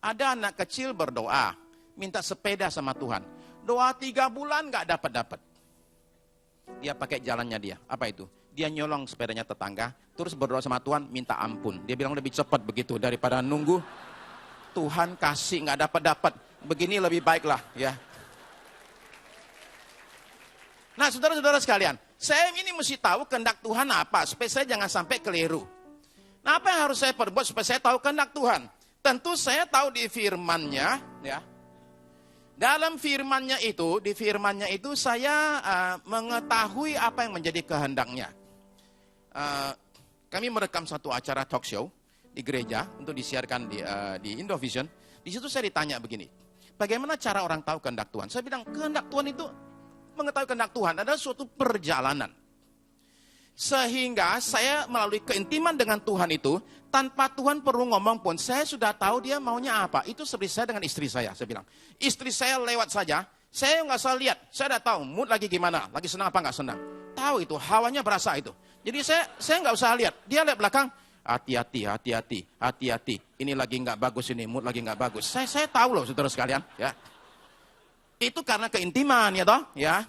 Ada anak kecil berdoa, minta sepeda sama Tuhan. Doa 3 bulan nggak dapat. Dia pakai jalannya dia. Apa itu? Dia nyolong sepedanya tetangga, terus berdoa sama Tuhan, minta ampun. Dia bilang lebih cepat begitu daripada nunggu Tuhan kasih nggak dapat. Begini lebih baiklah, ya. Nah, saudara-saudara sekalian, saya ini mesti tahu kehendak Tuhan apa, supaya saya jangan sampai keliru. Nah, apa yang harus saya perbuat supaya saya tahu kehendak Tuhan? Tentu saya tahu di firman-Nya, ya. Dalam firman-Nya itu, di firman-Nya itu saya mengetahui apa yang menjadi kehendak-Nya. Kami merekam satu acara talk show di gereja untuk disiarkan di Indovision. Di situ saya ditanya begini, bagaimana cara orang tahu kehendak Tuhan? Saya bilang, kehendak Tuhan itu, mengetahui kehendak Tuhan adalah suatu perjalanan. Sehingga saya melalui keintiman dengan Tuhan itu, tanpa Tuhan perlu ngomong pun, saya sudah tahu dia maunya apa. Itu seperti saya dengan istri saya bilang. Istri saya lewat saja, saya nggak usah lihat, saya udah tahu mood lagi gimana, lagi senang apa nggak senang. Tahu itu, hawanya berasa itu. Jadi saya nggak usah lihat, dia lihat belakang, hati-hati. Ini lagi nggak bagus ini, mood lagi nggak bagus. Saya tahu loh, saudara sekalian, ya. Itu karena keintiman, ya toh, ya.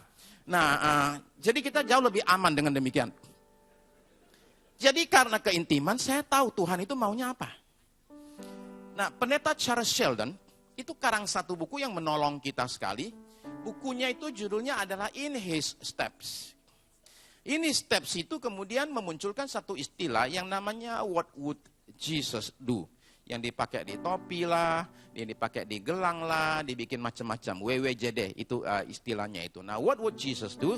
Nah, jadi kita jauh lebih aman dengan demikian. Jadi karena keintiman, saya tahu Tuhan itu maunya apa. Nah, pendeta Charles Sheldon, itu karang satu buku yang menolong kita sekali. Bukunya itu judulnya adalah In His Steps. In His Steps itu kemudian memunculkan satu istilah yang namanya What Would Jesus Do? Yang dipakai di topi lah, yang dipakai di gelang lah, dibikin macam-macam. WWJD, itu istilahnya itu. Nah, What Would Jesus Do?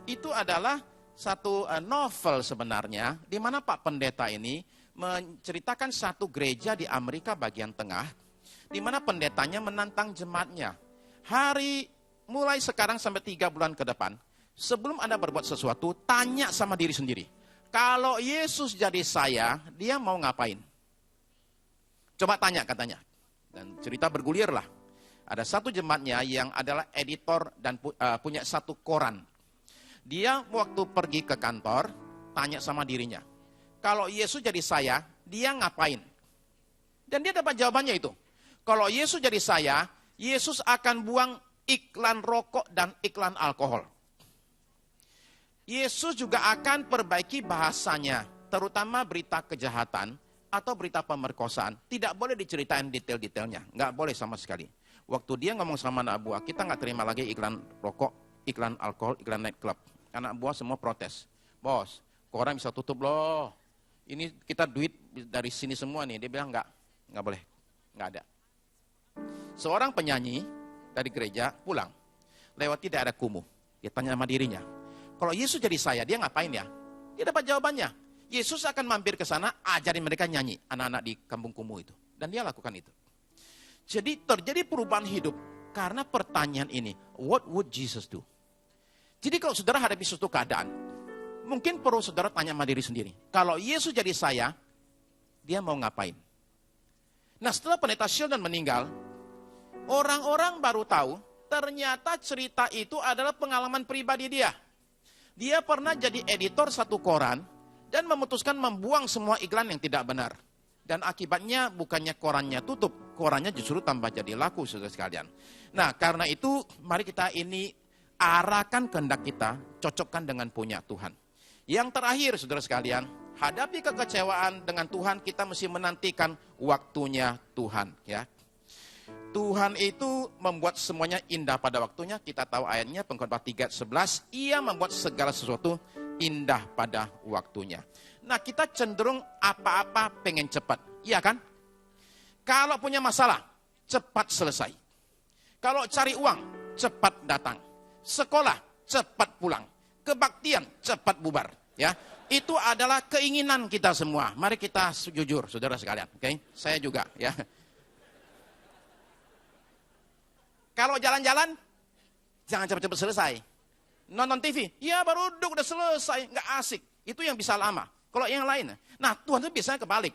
Itu adalah satu novel sebenarnya, di mana Pak Pendeta ini menceritakan satu gereja di Amerika bagian tengah, di mana pendetanya menantang jemaatnya. Mulai sekarang sampai 3 bulan ke depan, sebelum Anda berbuat sesuatu, tanya sama diri sendiri. Kalau Yesus jadi saya, dia mau ngapain? Coba tanya katanya. Dan cerita bergulirlah. Ada satu jemaatnya yang adalah editor dan punya satu koran. Dia waktu pergi ke kantor, tanya sama dirinya, kalau Yesus jadi saya, dia ngapain? Dan dia dapat jawabannya itu. Kalau Yesus jadi saya, Yesus akan buang iklan rokok dan iklan alkohol. Yesus juga akan perbaiki bahasanya, terutama berita kejahatan atau berita pemerkosaan. Tidak boleh diceritain detail-detailnya, nggak boleh sama sekali. Waktu dia ngomong sama anak buah, kita nggak terima lagi iklan rokok, iklan alkohol, iklan nightclub. Anak buah semua protes. Bos, koran bisa tutup loh. Ini kita duit dari sini semua nih. Dia bilang nggak boleh, nggak ada. Seorang penyanyi dari gereja pulang, lewati daerah kumuh. Dia tanya sama dirinya, kalau Yesus jadi saya, dia ngapain ya? Dia dapat jawabannya. Yesus akan mampir ke sana, ajarin mereka nyanyi, anak-anak di kampung kumuh itu. Dan dia lakukan itu. Jadi terjadi perubahan hidup karena pertanyaan ini, what would Jesus do? Jadi kalau saudara hadapi suatu keadaan, mungkin perlu saudara tanya sama diri sendiri. Kalau Yesus jadi saya, dia mau ngapain? Nah, setelah pendeta Sheldon meninggal, orang-orang baru tahu, ternyata cerita itu adalah pengalaman pribadi dia. Dia pernah jadi editor satu koran, dan memutuskan membuang semua iklan yang tidak benar. Dan akibatnya bukannya korannya tutup, korannya justru tambah jadi laku, saudara sekalian. Nah, karena itu, mari kita ini arahkan kehendak kita, cocokkan dengan punya Tuhan. Yang terakhir, saudara sekalian, hadapi kekecewaan dengan Tuhan, kita mesti menantikan waktunya Tuhan. Ya, Tuhan itu membuat semuanya indah pada waktunya. Kita tahu ayatnya, Pengkhotbah 3:11, Ia membuat segala sesuatu indah pada waktunya. Nah, kita cenderung apa-apa pengen cepat, iya kan? Kalau punya masalah, cepat selesai. Kalau cari uang, cepat datang. Sekolah, cepat pulang. Kebaktian, cepat bubar. Ya, itu adalah keinginan kita semua. Mari kita jujur, saudara sekalian. Oke, saya juga. Ya. Kalau jalan-jalan, jangan cepat-cepat selesai. Nonton TV, ya baru duduk udah selesai, nggak asik. Itu yang bisa lama. Kalau yang lain, nah Tuhan itu biasanya kebalik.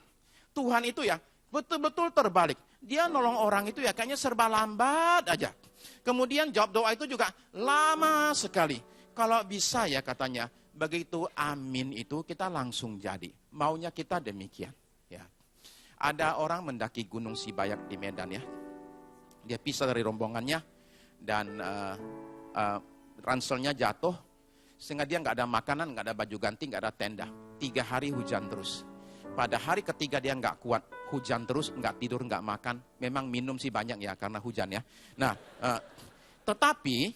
Tuhan itu ya betul-betul terbalik. Dia nolong orang itu ya kayaknya serba lambat aja. Kemudian jawab doa itu juga lama sekali. Kalau bisa ya katanya, begitu amin itu kita langsung jadi. Maunya kita demikian. Ya. Ada orang mendaki Gunung Sibayak di Medan ya. Dia pisah dari rombongannya dan ranselnya jatuh. Sehingga dia nggak ada makanan, nggak ada baju ganti, nggak ada tenda. 3 hari hujan terus. Pada hari ketiga dia nggak kuat, hujan terus, nggak tidur, nggak makan. Memang minum sih banyak ya karena hujan ya. Nah, tetapi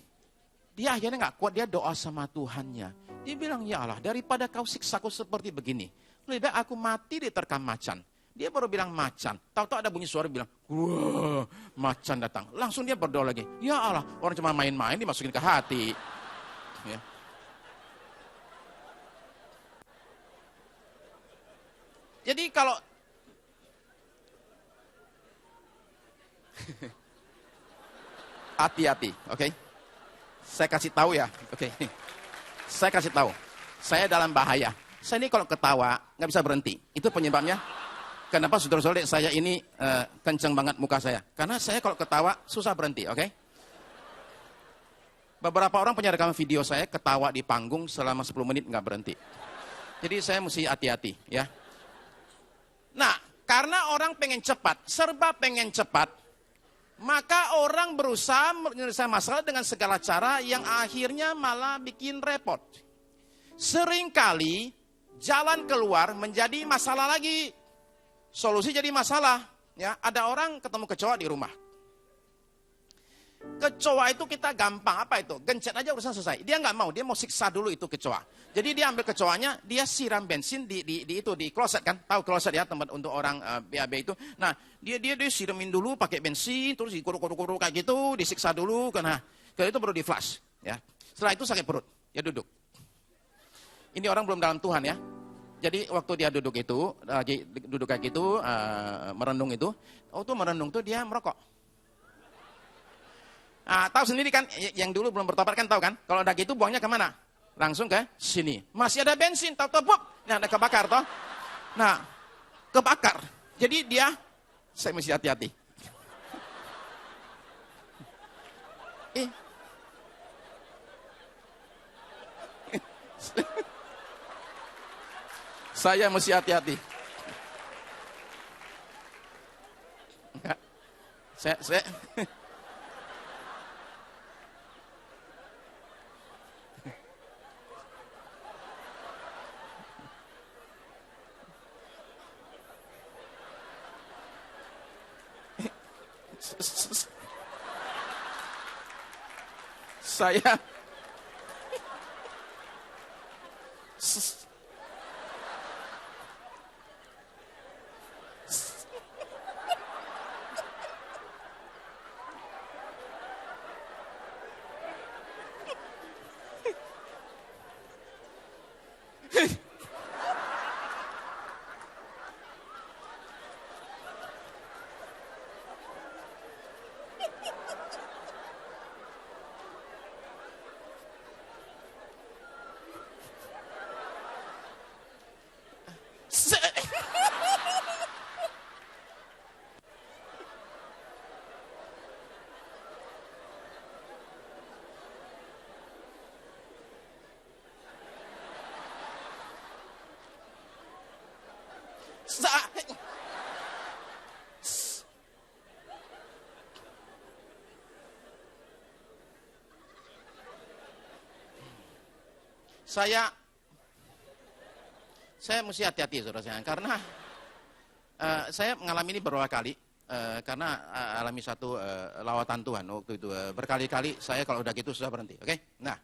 dia akhirnya nggak kuat, dia doa sama Tuhannya. Dia bilang, ya Allah, daripada kau siksaku seperti begini, lebih baik aku mati diterkam macan. Dia baru bilang macan, tahu-tahu ada bunyi suara bilang, wah, macan datang. Langsung dia berdoa lagi, ya Allah, orang cuma main-main dimasukin ke hati. Ya. Jadi kalau hati-hati, oke? Saya kasih tahu ya, oke? Saya kasih tahu, saya dalam bahaya. Saya ini kalau ketawa nggak bisa berhenti. Itu penyebabnya. Kenapa saudara-saudara saya ini kenceng banget muka saya? Karena saya kalau ketawa susah berhenti, oke? Beberapa orang punya rekaman video saya ketawa di panggung selama 10 menit nggak berhenti. Jadi saya mesti hati-hati, ya. Nah, karena orang pengen cepat, serba pengen cepat, maka orang berusaha menyelesaikan masalah dengan segala cara yang akhirnya malah bikin repot. Seringkali jalan keluar menjadi masalah lagi. Solusi jadi masalah. Ya, ada orang ketemu kecoa di rumah. Kecoa itu kita gampang, apa itu? Gencet aja urusan selesai. Dia nggak mau, dia mau siksa dulu itu kecoa. Jadi dia ambil kecoanya, dia siram bensin di kloset kan? Tahu kloset ya, tempat untuk orang BAB itu. Nah, dia siramin dulu pakai bensin, terus dikuruk-kuruk kayak gitu, disiksa dulu karena itu baru di flush, ya. Setelah itu sakit perut, dia duduk. Ini orang belum dalam Tuhan ya. Jadi waktu dia duduk itu, duduk kayak gitu, merenung itu, waktu merenung tuh dia merokok. Nah, tahu sendiri kan, yang dulu belum bertobat kan tahu kan, kalau udah gitu buangnya kemana? Langsung ke sini. Masih ada bensin, tahu-tahu, nah ada kebakar toh. Nah, kebakar. Jadi dia, saya mesti hati-hati. Saya mesti hati-hati. Saya saya mesti hati-hati saudara saya, karena saya mengalami ini beberapa kali, karena alami satu lawatan Tuhan waktu itu, berkali-kali saya kalau udah gitu sudah berhenti, oke? Nah,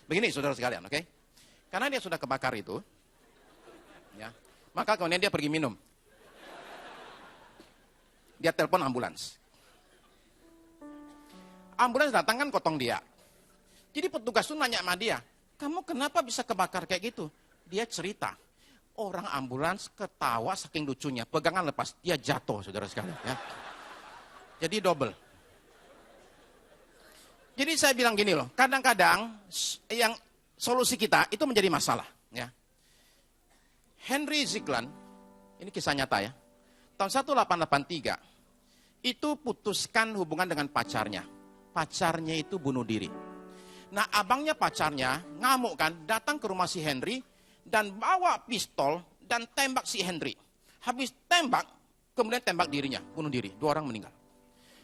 begini saudara sekalian, oke? Karena dia sudah kebakar itu, ya, maka kemudian dia pergi minum. Dia telepon ambulans. Ambulans datang kan potong dia. Jadi petugas itu nanya sama dia, kamu kenapa bisa kebakar kayak gitu? Dia cerita. Orang ambulans ketawa saking lucunya, pegangan lepas, dia jatuh saudara sekalian. Ya. Jadi double. Jadi saya bilang gini loh, kadang-kadang yang solusi kita itu menjadi masalah. Ya. Henry Ziglan, ini kisah nyata ya, tahun 1883, itu putuskan hubungan dengan pacarnya. Pacarnya itu bunuh diri. Nah abangnya pacarnya ngamuk kan, datang ke rumah si Henry dan bawa pistol dan tembak si Henry. Habis tembak, kemudian tembak dirinya, bunuh diri, 2 orang meninggal.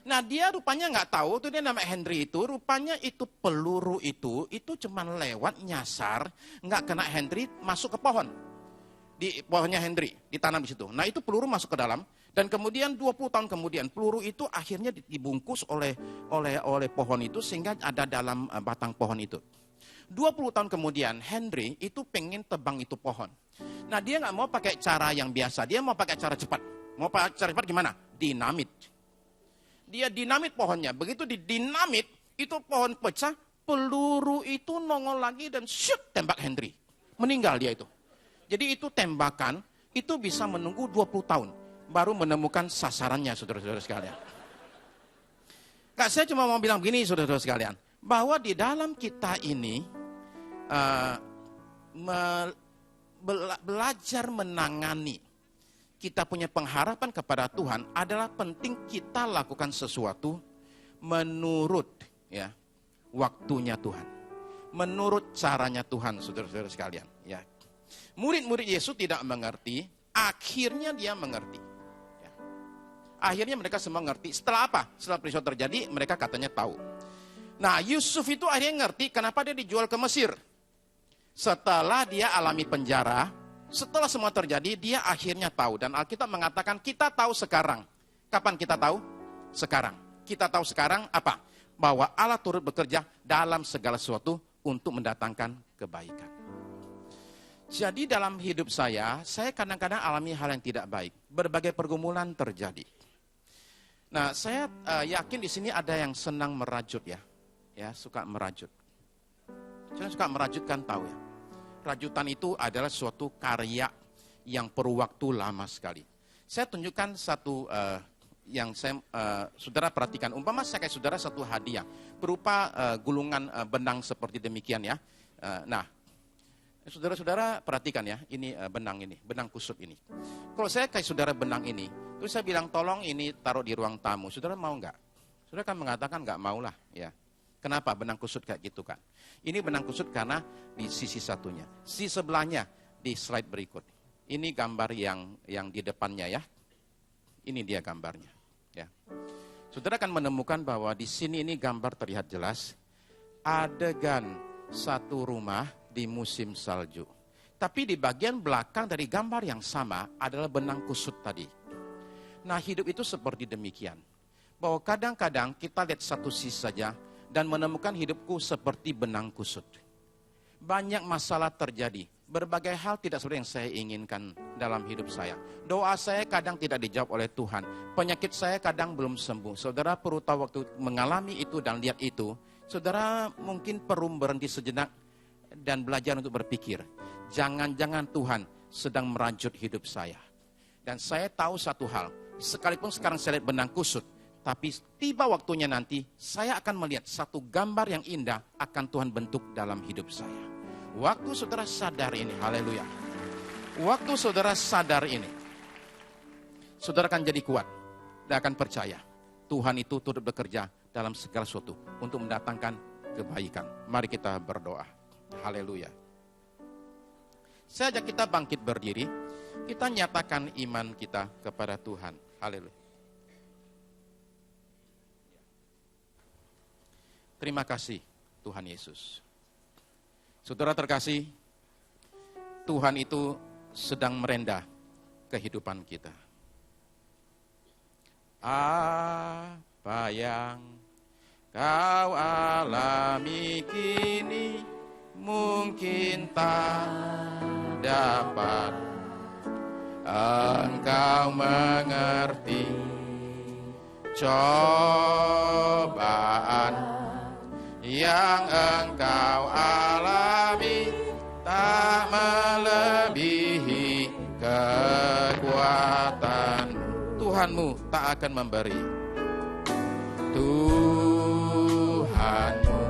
Nah dia rupanya nggak tahu, tuh dia nama Henry itu, rupanya itu peluru itu cuman lewat nyasar, nggak kena Henry, masuk ke pohon. Di pohonnya Henry, ditanam di situ. Nah itu peluru masuk ke dalam, dan kemudian 20 tahun kemudian, peluru itu akhirnya dibungkus oleh pohon itu, sehingga ada dalam batang pohon itu. 20 tahun kemudian, Henry itu pengen tebang itu pohon. Nah dia nggak mau pakai cara yang biasa, dia mau pakai cara cepat. Mau pakai cara cepat gimana? Dinamit. Dia dinamit pohonnya, begitu didinamit, itu pohon pecah, peluru itu nongol lagi dan shoot, tembak Henry. Meninggal dia itu. Jadi itu tembakan, itu bisa menunggu 20 tahun, baru menemukan sasarannya, saudara-saudara sekalian. Kak, saya cuma mau bilang begini, saudara-saudara sekalian, bahwa di dalam kita ini, belajar menangani, kita punya pengharapan kepada Tuhan adalah penting kita lakukan sesuatu menurut ya waktunya Tuhan, menurut caranya Tuhan, saudara-saudara sekalian. Ya, murid-murid Yesus tidak mengerti, akhirnya dia mengerti. Ya. Akhirnya mereka semua mengerti. Setelah apa? Setelah peristiwa terjadi, mereka katanya tahu. Nah, Yusuf itu akhirnya ngerti kenapa dia dijual ke Mesir. Setelah dia alami penjara. Setelah semua terjadi, dia akhirnya tahu. Dan Alkitab mengatakan, kita tahu sekarang. Kapan kita tahu? Sekarang. Kita tahu sekarang apa? Bahwa Allah turut bekerja dalam segala sesuatu untuk mendatangkan kebaikan. Jadi dalam hidup saya kadang-kadang alami hal yang tidak baik. Berbagai pergumulan terjadi. Nah, saya yakin di sini ada yang senang merajut ya. Ya, suka merajut. Saya suka merajut kan tahu ya. Rajutan itu adalah suatu karya yang perlu waktu lama sekali. Saya tunjukkan satu yang saudara perhatikan. Umpama saya kasih saudara satu hadiah berupa gulungan benang seperti demikian ya. Nah, saudara-saudara perhatikan ya, ini benang kusut ini. Kalau saya kasih saudara benang ini, terus saya bilang tolong ini taruh di ruang tamu, saudara mau nggak? Saudara kan mengatakan nggak mau lah, ya. Kenapa benang kusut kayak gitu kan? Ini benang kusut karena di sisi satunya. Sisi sebelahnya di slide berikut. Ini gambar yang di depannya ya. Ini dia gambarnya. Ya. Saudara akan menemukan bahwa di sini ini gambar terlihat jelas. Adegan satu rumah di musim salju. Tapi di bagian belakang dari gambar yang sama adalah benang kusut tadi. Nah hidup itu seperti demikian. Bahwa kadang-kadang kita lihat satu sisi saja, dan menemukan hidupku seperti benang kusut. Banyak masalah terjadi. Berbagai hal tidak seperti yang saya inginkan dalam hidup saya. Doa saya kadang tidak dijawab oleh Tuhan. Penyakit saya kadang belum sembuh. Saudara perlu tahu waktu mengalami itu dan lihat itu, saudara mungkin perlu berhenti sejenak dan belajar untuk berpikir. Jangan-jangan Tuhan sedang merajut hidup saya. Dan saya tahu satu hal, sekalipun sekarang saya lihat benang kusut, tapi tiba waktunya nanti, saya akan melihat satu gambar yang indah akan Tuhan bentuk dalam hidup saya. Waktu saudara sadar ini, haleluya. Waktu saudara sadar ini, saudara akan jadi kuat dan akan percaya. Tuhan itu turut bekerja dalam segala sesuatu untuk mendatangkan kebaikan. Mari kita berdoa. Haleluya. Saya ajak kita bangkit berdiri, kita nyatakan iman kita kepada Tuhan. Haleluya. Terima kasih Tuhan Yesus. Saudara terkasih, Tuhan itu sedang merendah kehidupan kita. Apa yang kau alami kini mungkin tak dapat engkau mengerti. Cobaan yang engkau alami tak melebihi kekuatan Tuhanmu tak akan memberi. Tuhanmu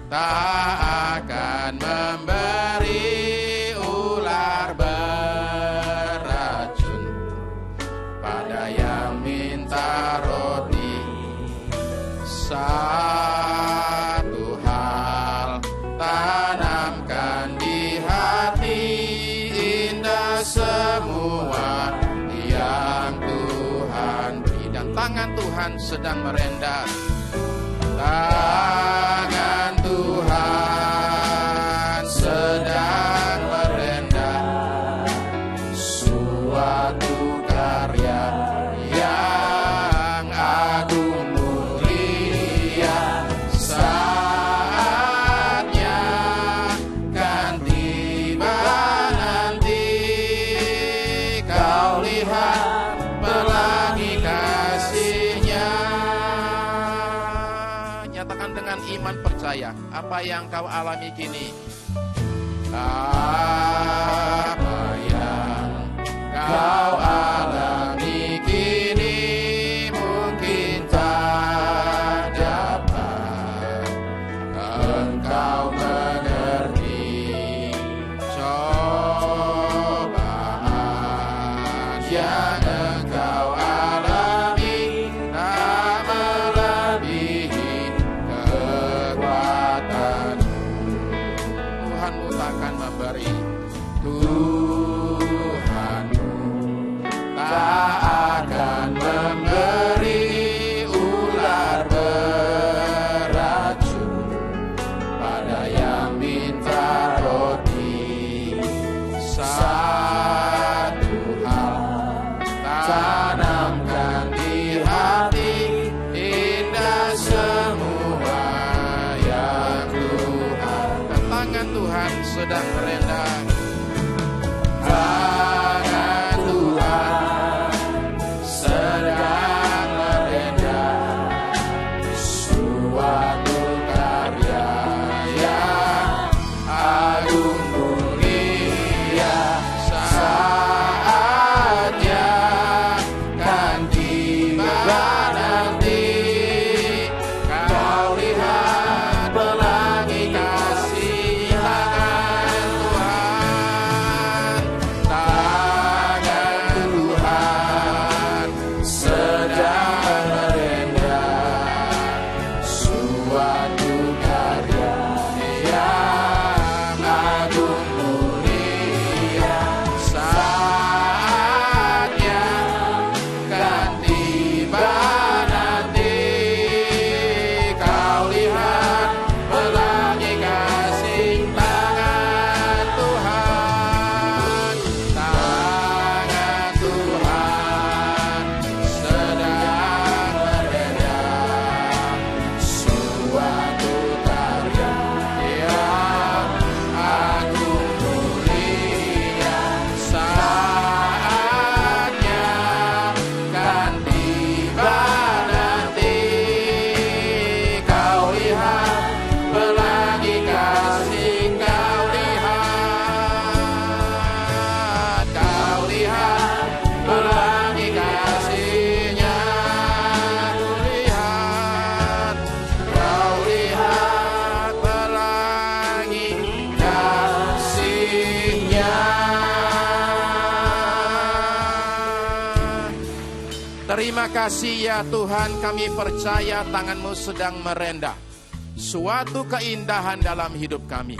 tak akan memberi ular beracun pada yang minta roti. Satu hal tanamkan di hati, indah semua yang Tuhan Tangan Tuhan sedang merendah. Tangan Tuhan sedang merendah. Suatu karya yang agung mulia, saatnya kan tiba nanti. Kau lihat pelangi kasih-Nya. Nyatakan dengan iman percaya apa yang kau alami kini. Apa yang kau alami kini mungkin tak dapat engkau mengerti. Cobaan yang engkau alami tak melebihi kekuatanmu. Tuhanmu takkan memberi. Tuhanmu tak akan memberi ular beracun pada yang minta roti. Satu hal tanamkan di hati, indah semua yang Tuhan. Tangan Tuhan sedang merendah. Tangan Tuhan sedang merendah. Suatu karya yang agung mulia, saatnya kan tiba nanti. Kau lihat pelangi kasih tangan Tuhan. Tangan Tuhan sedang merendah. Suatu karya yang agung mulia, saatnya kan tiba nanti. Kau lihat pelangi kasih tangan Tuhan. Tangan Tuhan sedang merendah. Suatu karya yang agung mulia, saatnya kan tiba nanti. Kau lihat pelangi kasih, kau lihat pelangi kasih-Nya. Kau lihat pelangi kasih-Nya. Terima kasih ya Tuhan, kami percaya tangan-Mu sedang merendah. Suatu keindahan dalam hidup kami.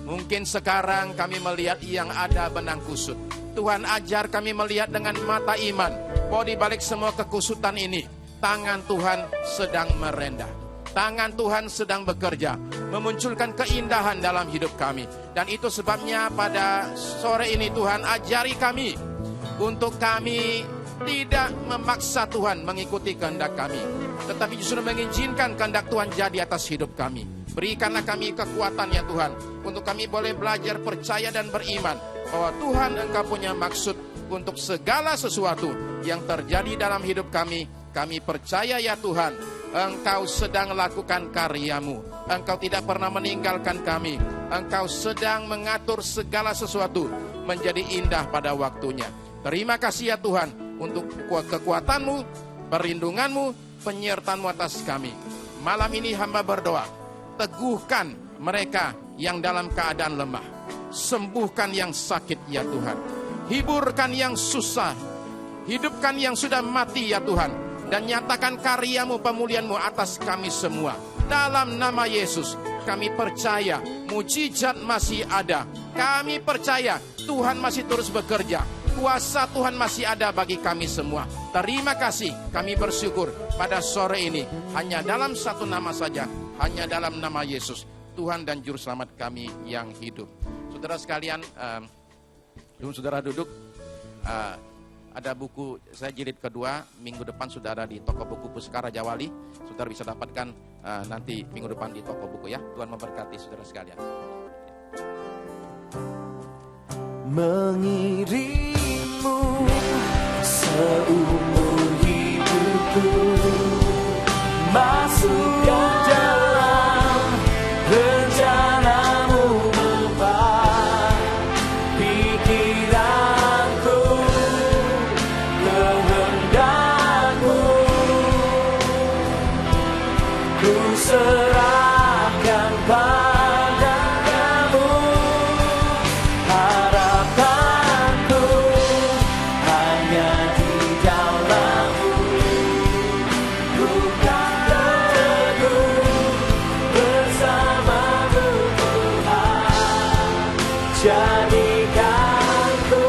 Mungkin sekarang kami melihat yang ada benang kusut. Tuhan ajar kami melihat dengan mata iman bahwa di balik semua kekusutan ini, tangan Tuhan sedang merendah. Tangan Tuhan sedang bekerja, memunculkan keindahan dalam hidup kami. Dan itu sebabnya pada sore ini Tuhan ajari kami untuk kami tidak memaksa Tuhan mengikuti kehendak kami, tetapi justru mengizinkan kehendak Tuhan jadi atas hidup kami. Berikanlah kami kekuatan ya Tuhan, untuk kami boleh belajar percaya dan beriman bahwa Tuhan Engkau punya maksud untuk segala sesuatu yang terjadi dalam hidup kami. Kami percaya ya Tuhan, Engkau sedang lakukan karya-Mu. Engkau tidak pernah meninggalkan kami. Engkau sedang mengatur segala sesuatu menjadi indah pada waktunya. Terima kasih ya Tuhan untuk kekuatan-Mu, perlindungan-Mu, penyertaan-Mu atas kami. Malam ini hamba berdoa, teguhkan mereka yang dalam keadaan lemah. Sembuhkan yang sakit ya Tuhan. Hiburkan yang susah. Hidupkan yang sudah mati ya Tuhan. Dan nyatakan karya-Mu, pemulihan-Mu atas kami semua. Dalam nama Yesus, kami percaya mujizat masih ada. Kami percaya Tuhan masih terus bekerja. kuasa Tuhan masih ada bagi kami semua. Terima kasih, kami bersyukur pada sore ini. Hanya dalam satu nama saja, hanya dalam nama Yesus, Tuhan dan Juru Selamat kami yang hidup. Saudara sekalian, sebelum saudara duduk, ada buku saya jilid kedua, minggu depan sudah ada di toko buku Puskara Jawali. Saudara bisa dapatkan nanti minggu depan di toko buku ya. Tuhan memberkati saudara sekalian. Mengiringmu seumur hidupku, masuk dalam rencanamu Bapa. Pikiranku, kehendakmu, ku serahkan padamu. Harapanku hanya di dalam-Mu, bukan teguh bersama-Mu Tuhan. Jadikanku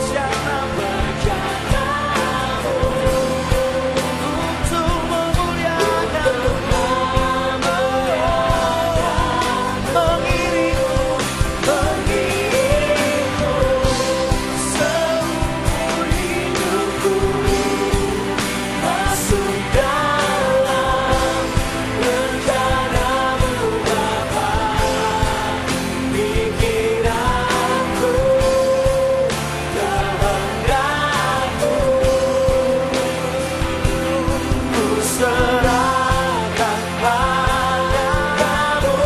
jangan berjalan-Mu untuk memuliakan nama-Mu, mengiringmu seumur hidupku, masuk dalam rencana-Mu Bapa. Pikiranku, kehendakmu, ku serahkan padamu.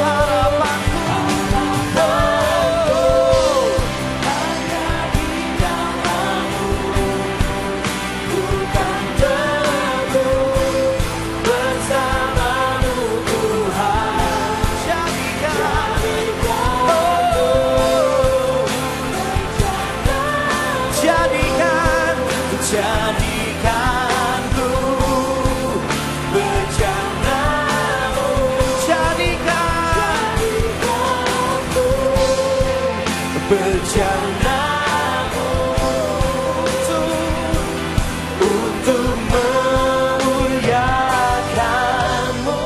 Harapanku, hanya di dalam-Mu, bukan teguh bersama-Mu Tuhan. Jadikanku bejana-Mu, jadikanku bejana-Mu untuk memuliakan-Mu.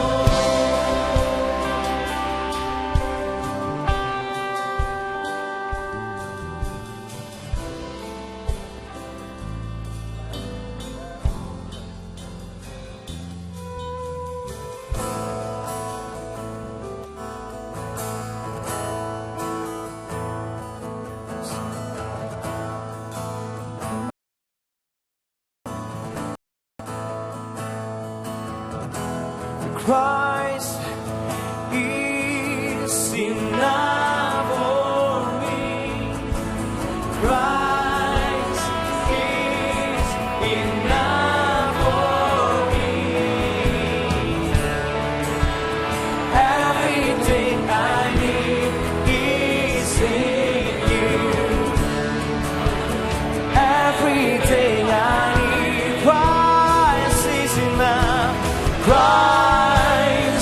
Christ is enough for me. Christ is enough for me. Everything I need is in You. Everything I need, Christ is enough. Christ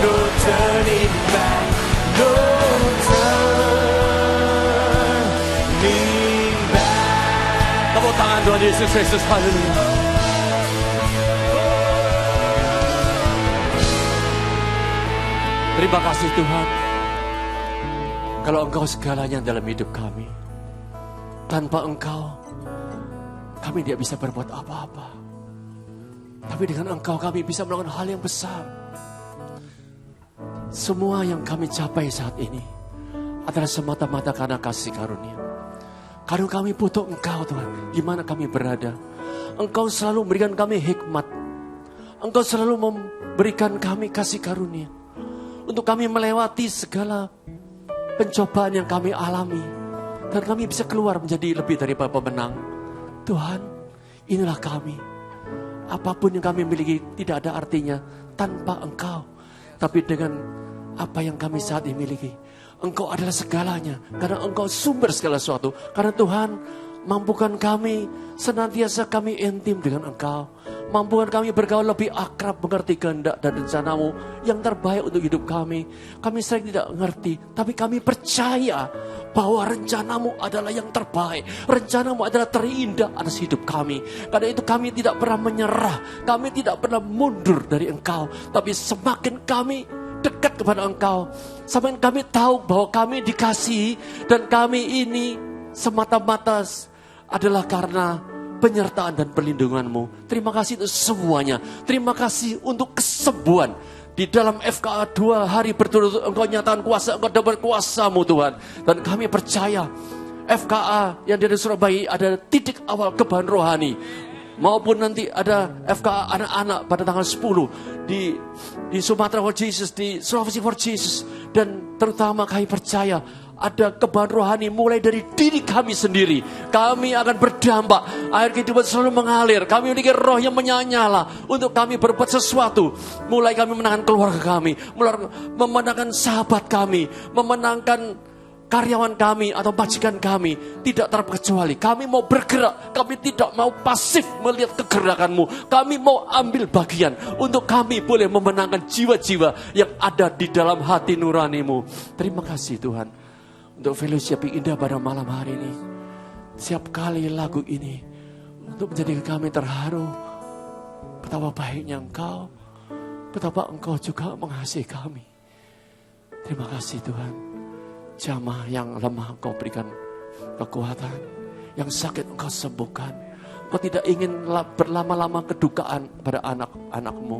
no turning back, no turning back. Tepuk tangan Tuhan Yesus Kristus. Haleluya. Terima kasih Tuhan. Kalau Engkau segalanya dalam hidup kami. Tanpa Engkau, kami tidak bisa berbuat apa-apa. Tapi dengan Engkau kami bisa melakukan hal yang besar. Semua yang kami capai saat ini adalah semata-mata karena kasih karunia. Karena kami butuh Engkau Tuhan, di mana kami berada. Engkau selalu memberikan kami hikmat. Engkau selalu memberikan kami kasih karunia. Untuk kami melewati segala pencobaan yang kami alami. Dan kami bisa keluar menjadi lebih daripada pemenang. Tuhan, inilah kami. Apapun yang kami miliki tidak ada artinya tanpa Engkau. Tapi dengan apa yang kami saat ini miliki, Engkau adalah segalanya. Karena Engkau sumber segala sesuatu. Karena Tuhan, mampukan kami senantiasa kami intim dengan Engkau. Mampukan kami bergaul lebih akrab, mengerti kehendak dan rencanamu yang terbaik untuk hidup kami. Kami sering tidak mengerti, tapi kami percaya bahwa rencanamu adalah yang terbaik. Rencanamu adalah terindah atas hidup kami. Karena itu kami tidak pernah menyerah. Kami tidak pernah mundur dari Engkau. Tapi semakin kami dekat kepada Engkau, semakin kami tahu bahwa kami dikasihi. Dan kami ini semata-mata adalah karena penyertaan dan perlindungan-Mu. Terima kasih untuk semuanya. Terima kasih untuk kesembuhan. Di dalam FKA 2 hari berturut-turut Engkau nyatakan kuasa, Engkau dapat kuasa-Mu Tuhan. Dan kami percaya FKA yang dari Surabaya ada titik awal kebahan rohani. Maupun nanti ada FKA anak-anak pada tanggal 10 di Sumatera for Jesus, di Sulawesi for Jesus. Dan terutama kami percaya ada kebahan rohani mulai dari diri kami sendiri. Kami akan berdampak. Air kehidupan selalu mengalir. Kami memiliki roh yang menyala untuk kami berbuat sesuatu. Mulai kami menangkan keluarga kami, memenangkan sahabat kami, memenangkan karyawan kami atau majikan kami. Tidak terkecuali kami mau bergerak. Kami tidak mau pasif melihat kegerakan-Mu. Kami mau ambil bagian untuk kami boleh memenangkan jiwa-jiwa yang ada di dalam hati nurani-Mu. Terima kasih Tuhan untuk fellowship yang indah pada malam hari ini. Setiap kali lagu ini untuk menjadikan kami terharu betapa baiknya Engkau, betapa Engkau juga mengasihi kami. Terima kasih Tuhan. Jamaah yang lemah Engkau berikan kekuatan, yang sakit Engkau sembuhkan. Engkau tidak ingin berlama-lama kedukaan pada anak-anak-Mu,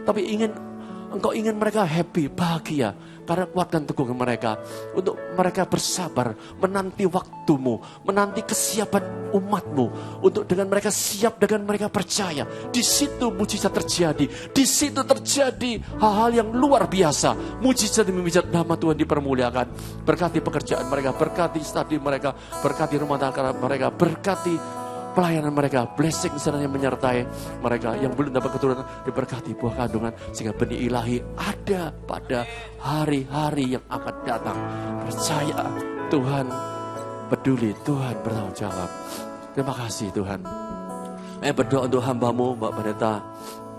tapi Engkau ingin mereka happy, bahagia. Karena kuatkan teguhkan mereka. Untuk mereka bersabar, menanti waktu-Mu, menanti kesiapan umat-Mu. Untuk dengan mereka siap, dengan mereka percaya. Di situ mujizat terjadi. Di situ terjadi hal-hal yang luar biasa. Mujizat demi mujizat, nama Tuhan dipermuliakan. Berkati pekerjaan mereka, berkati studi mereka, berkati rumah tangga mereka, berkati pelayanan mereka, blessing senangnya menyertai mereka yang belum dapat keturunan, diberkati buah kandungan sehingga benih ilahi ada pada hari-hari yang akan datang. Percaya Tuhan peduli, Tuhan bertanggung jawab. Terima kasih Tuhan. Berdoa untuk hamba-Mu Mbak Pendeta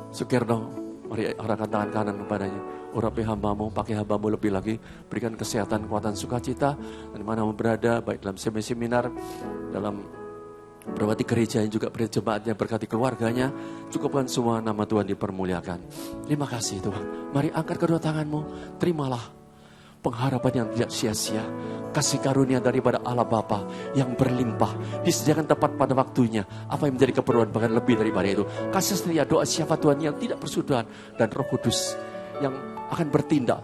Sukirno. Mari arahkan tangan kanan kepadanya. Urapi hamba-Mu, pakai hamba-Mu lebih lagi. Berikan kesehatan, kekuatan, sukacita. Dan mana-mana berada, baik dalam seminar, dalam berkati gereja yang juga berjemaatnya, berkati keluarganya. Cukupkan semua, nama Tuhan dipermuliakan. Terima kasih Tuhan. Mari angkat kedua tanganmu. Terimalah pengharapan yang tidak sia-sia. Kasih karunia daripada Allah Bapa yang berlimpah. Disediakan tepat pada waktunya. Apa yang menjadi keperluan bahkan lebih daripada itu. Kasih setia doa siapa Tuhan yang tidak bersudahan. Dan Roh Kudus yang akan bertindak.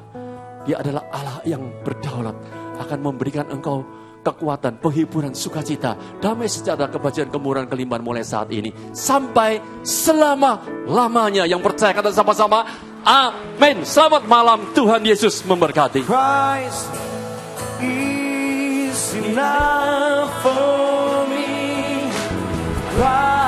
Dia adalah Allah yang berdaulat. Akan memberikan engkau kekuatan, penghiburan, sukacita, damai sejahtera, kebahagiaan, kemurahan, kelimpahan mulai saat ini sampai selama-lamanya. Yang percaya kata sama-sama amin. Selamat malam, Tuhan Yesus memberkati. Christ is enough for me. Christ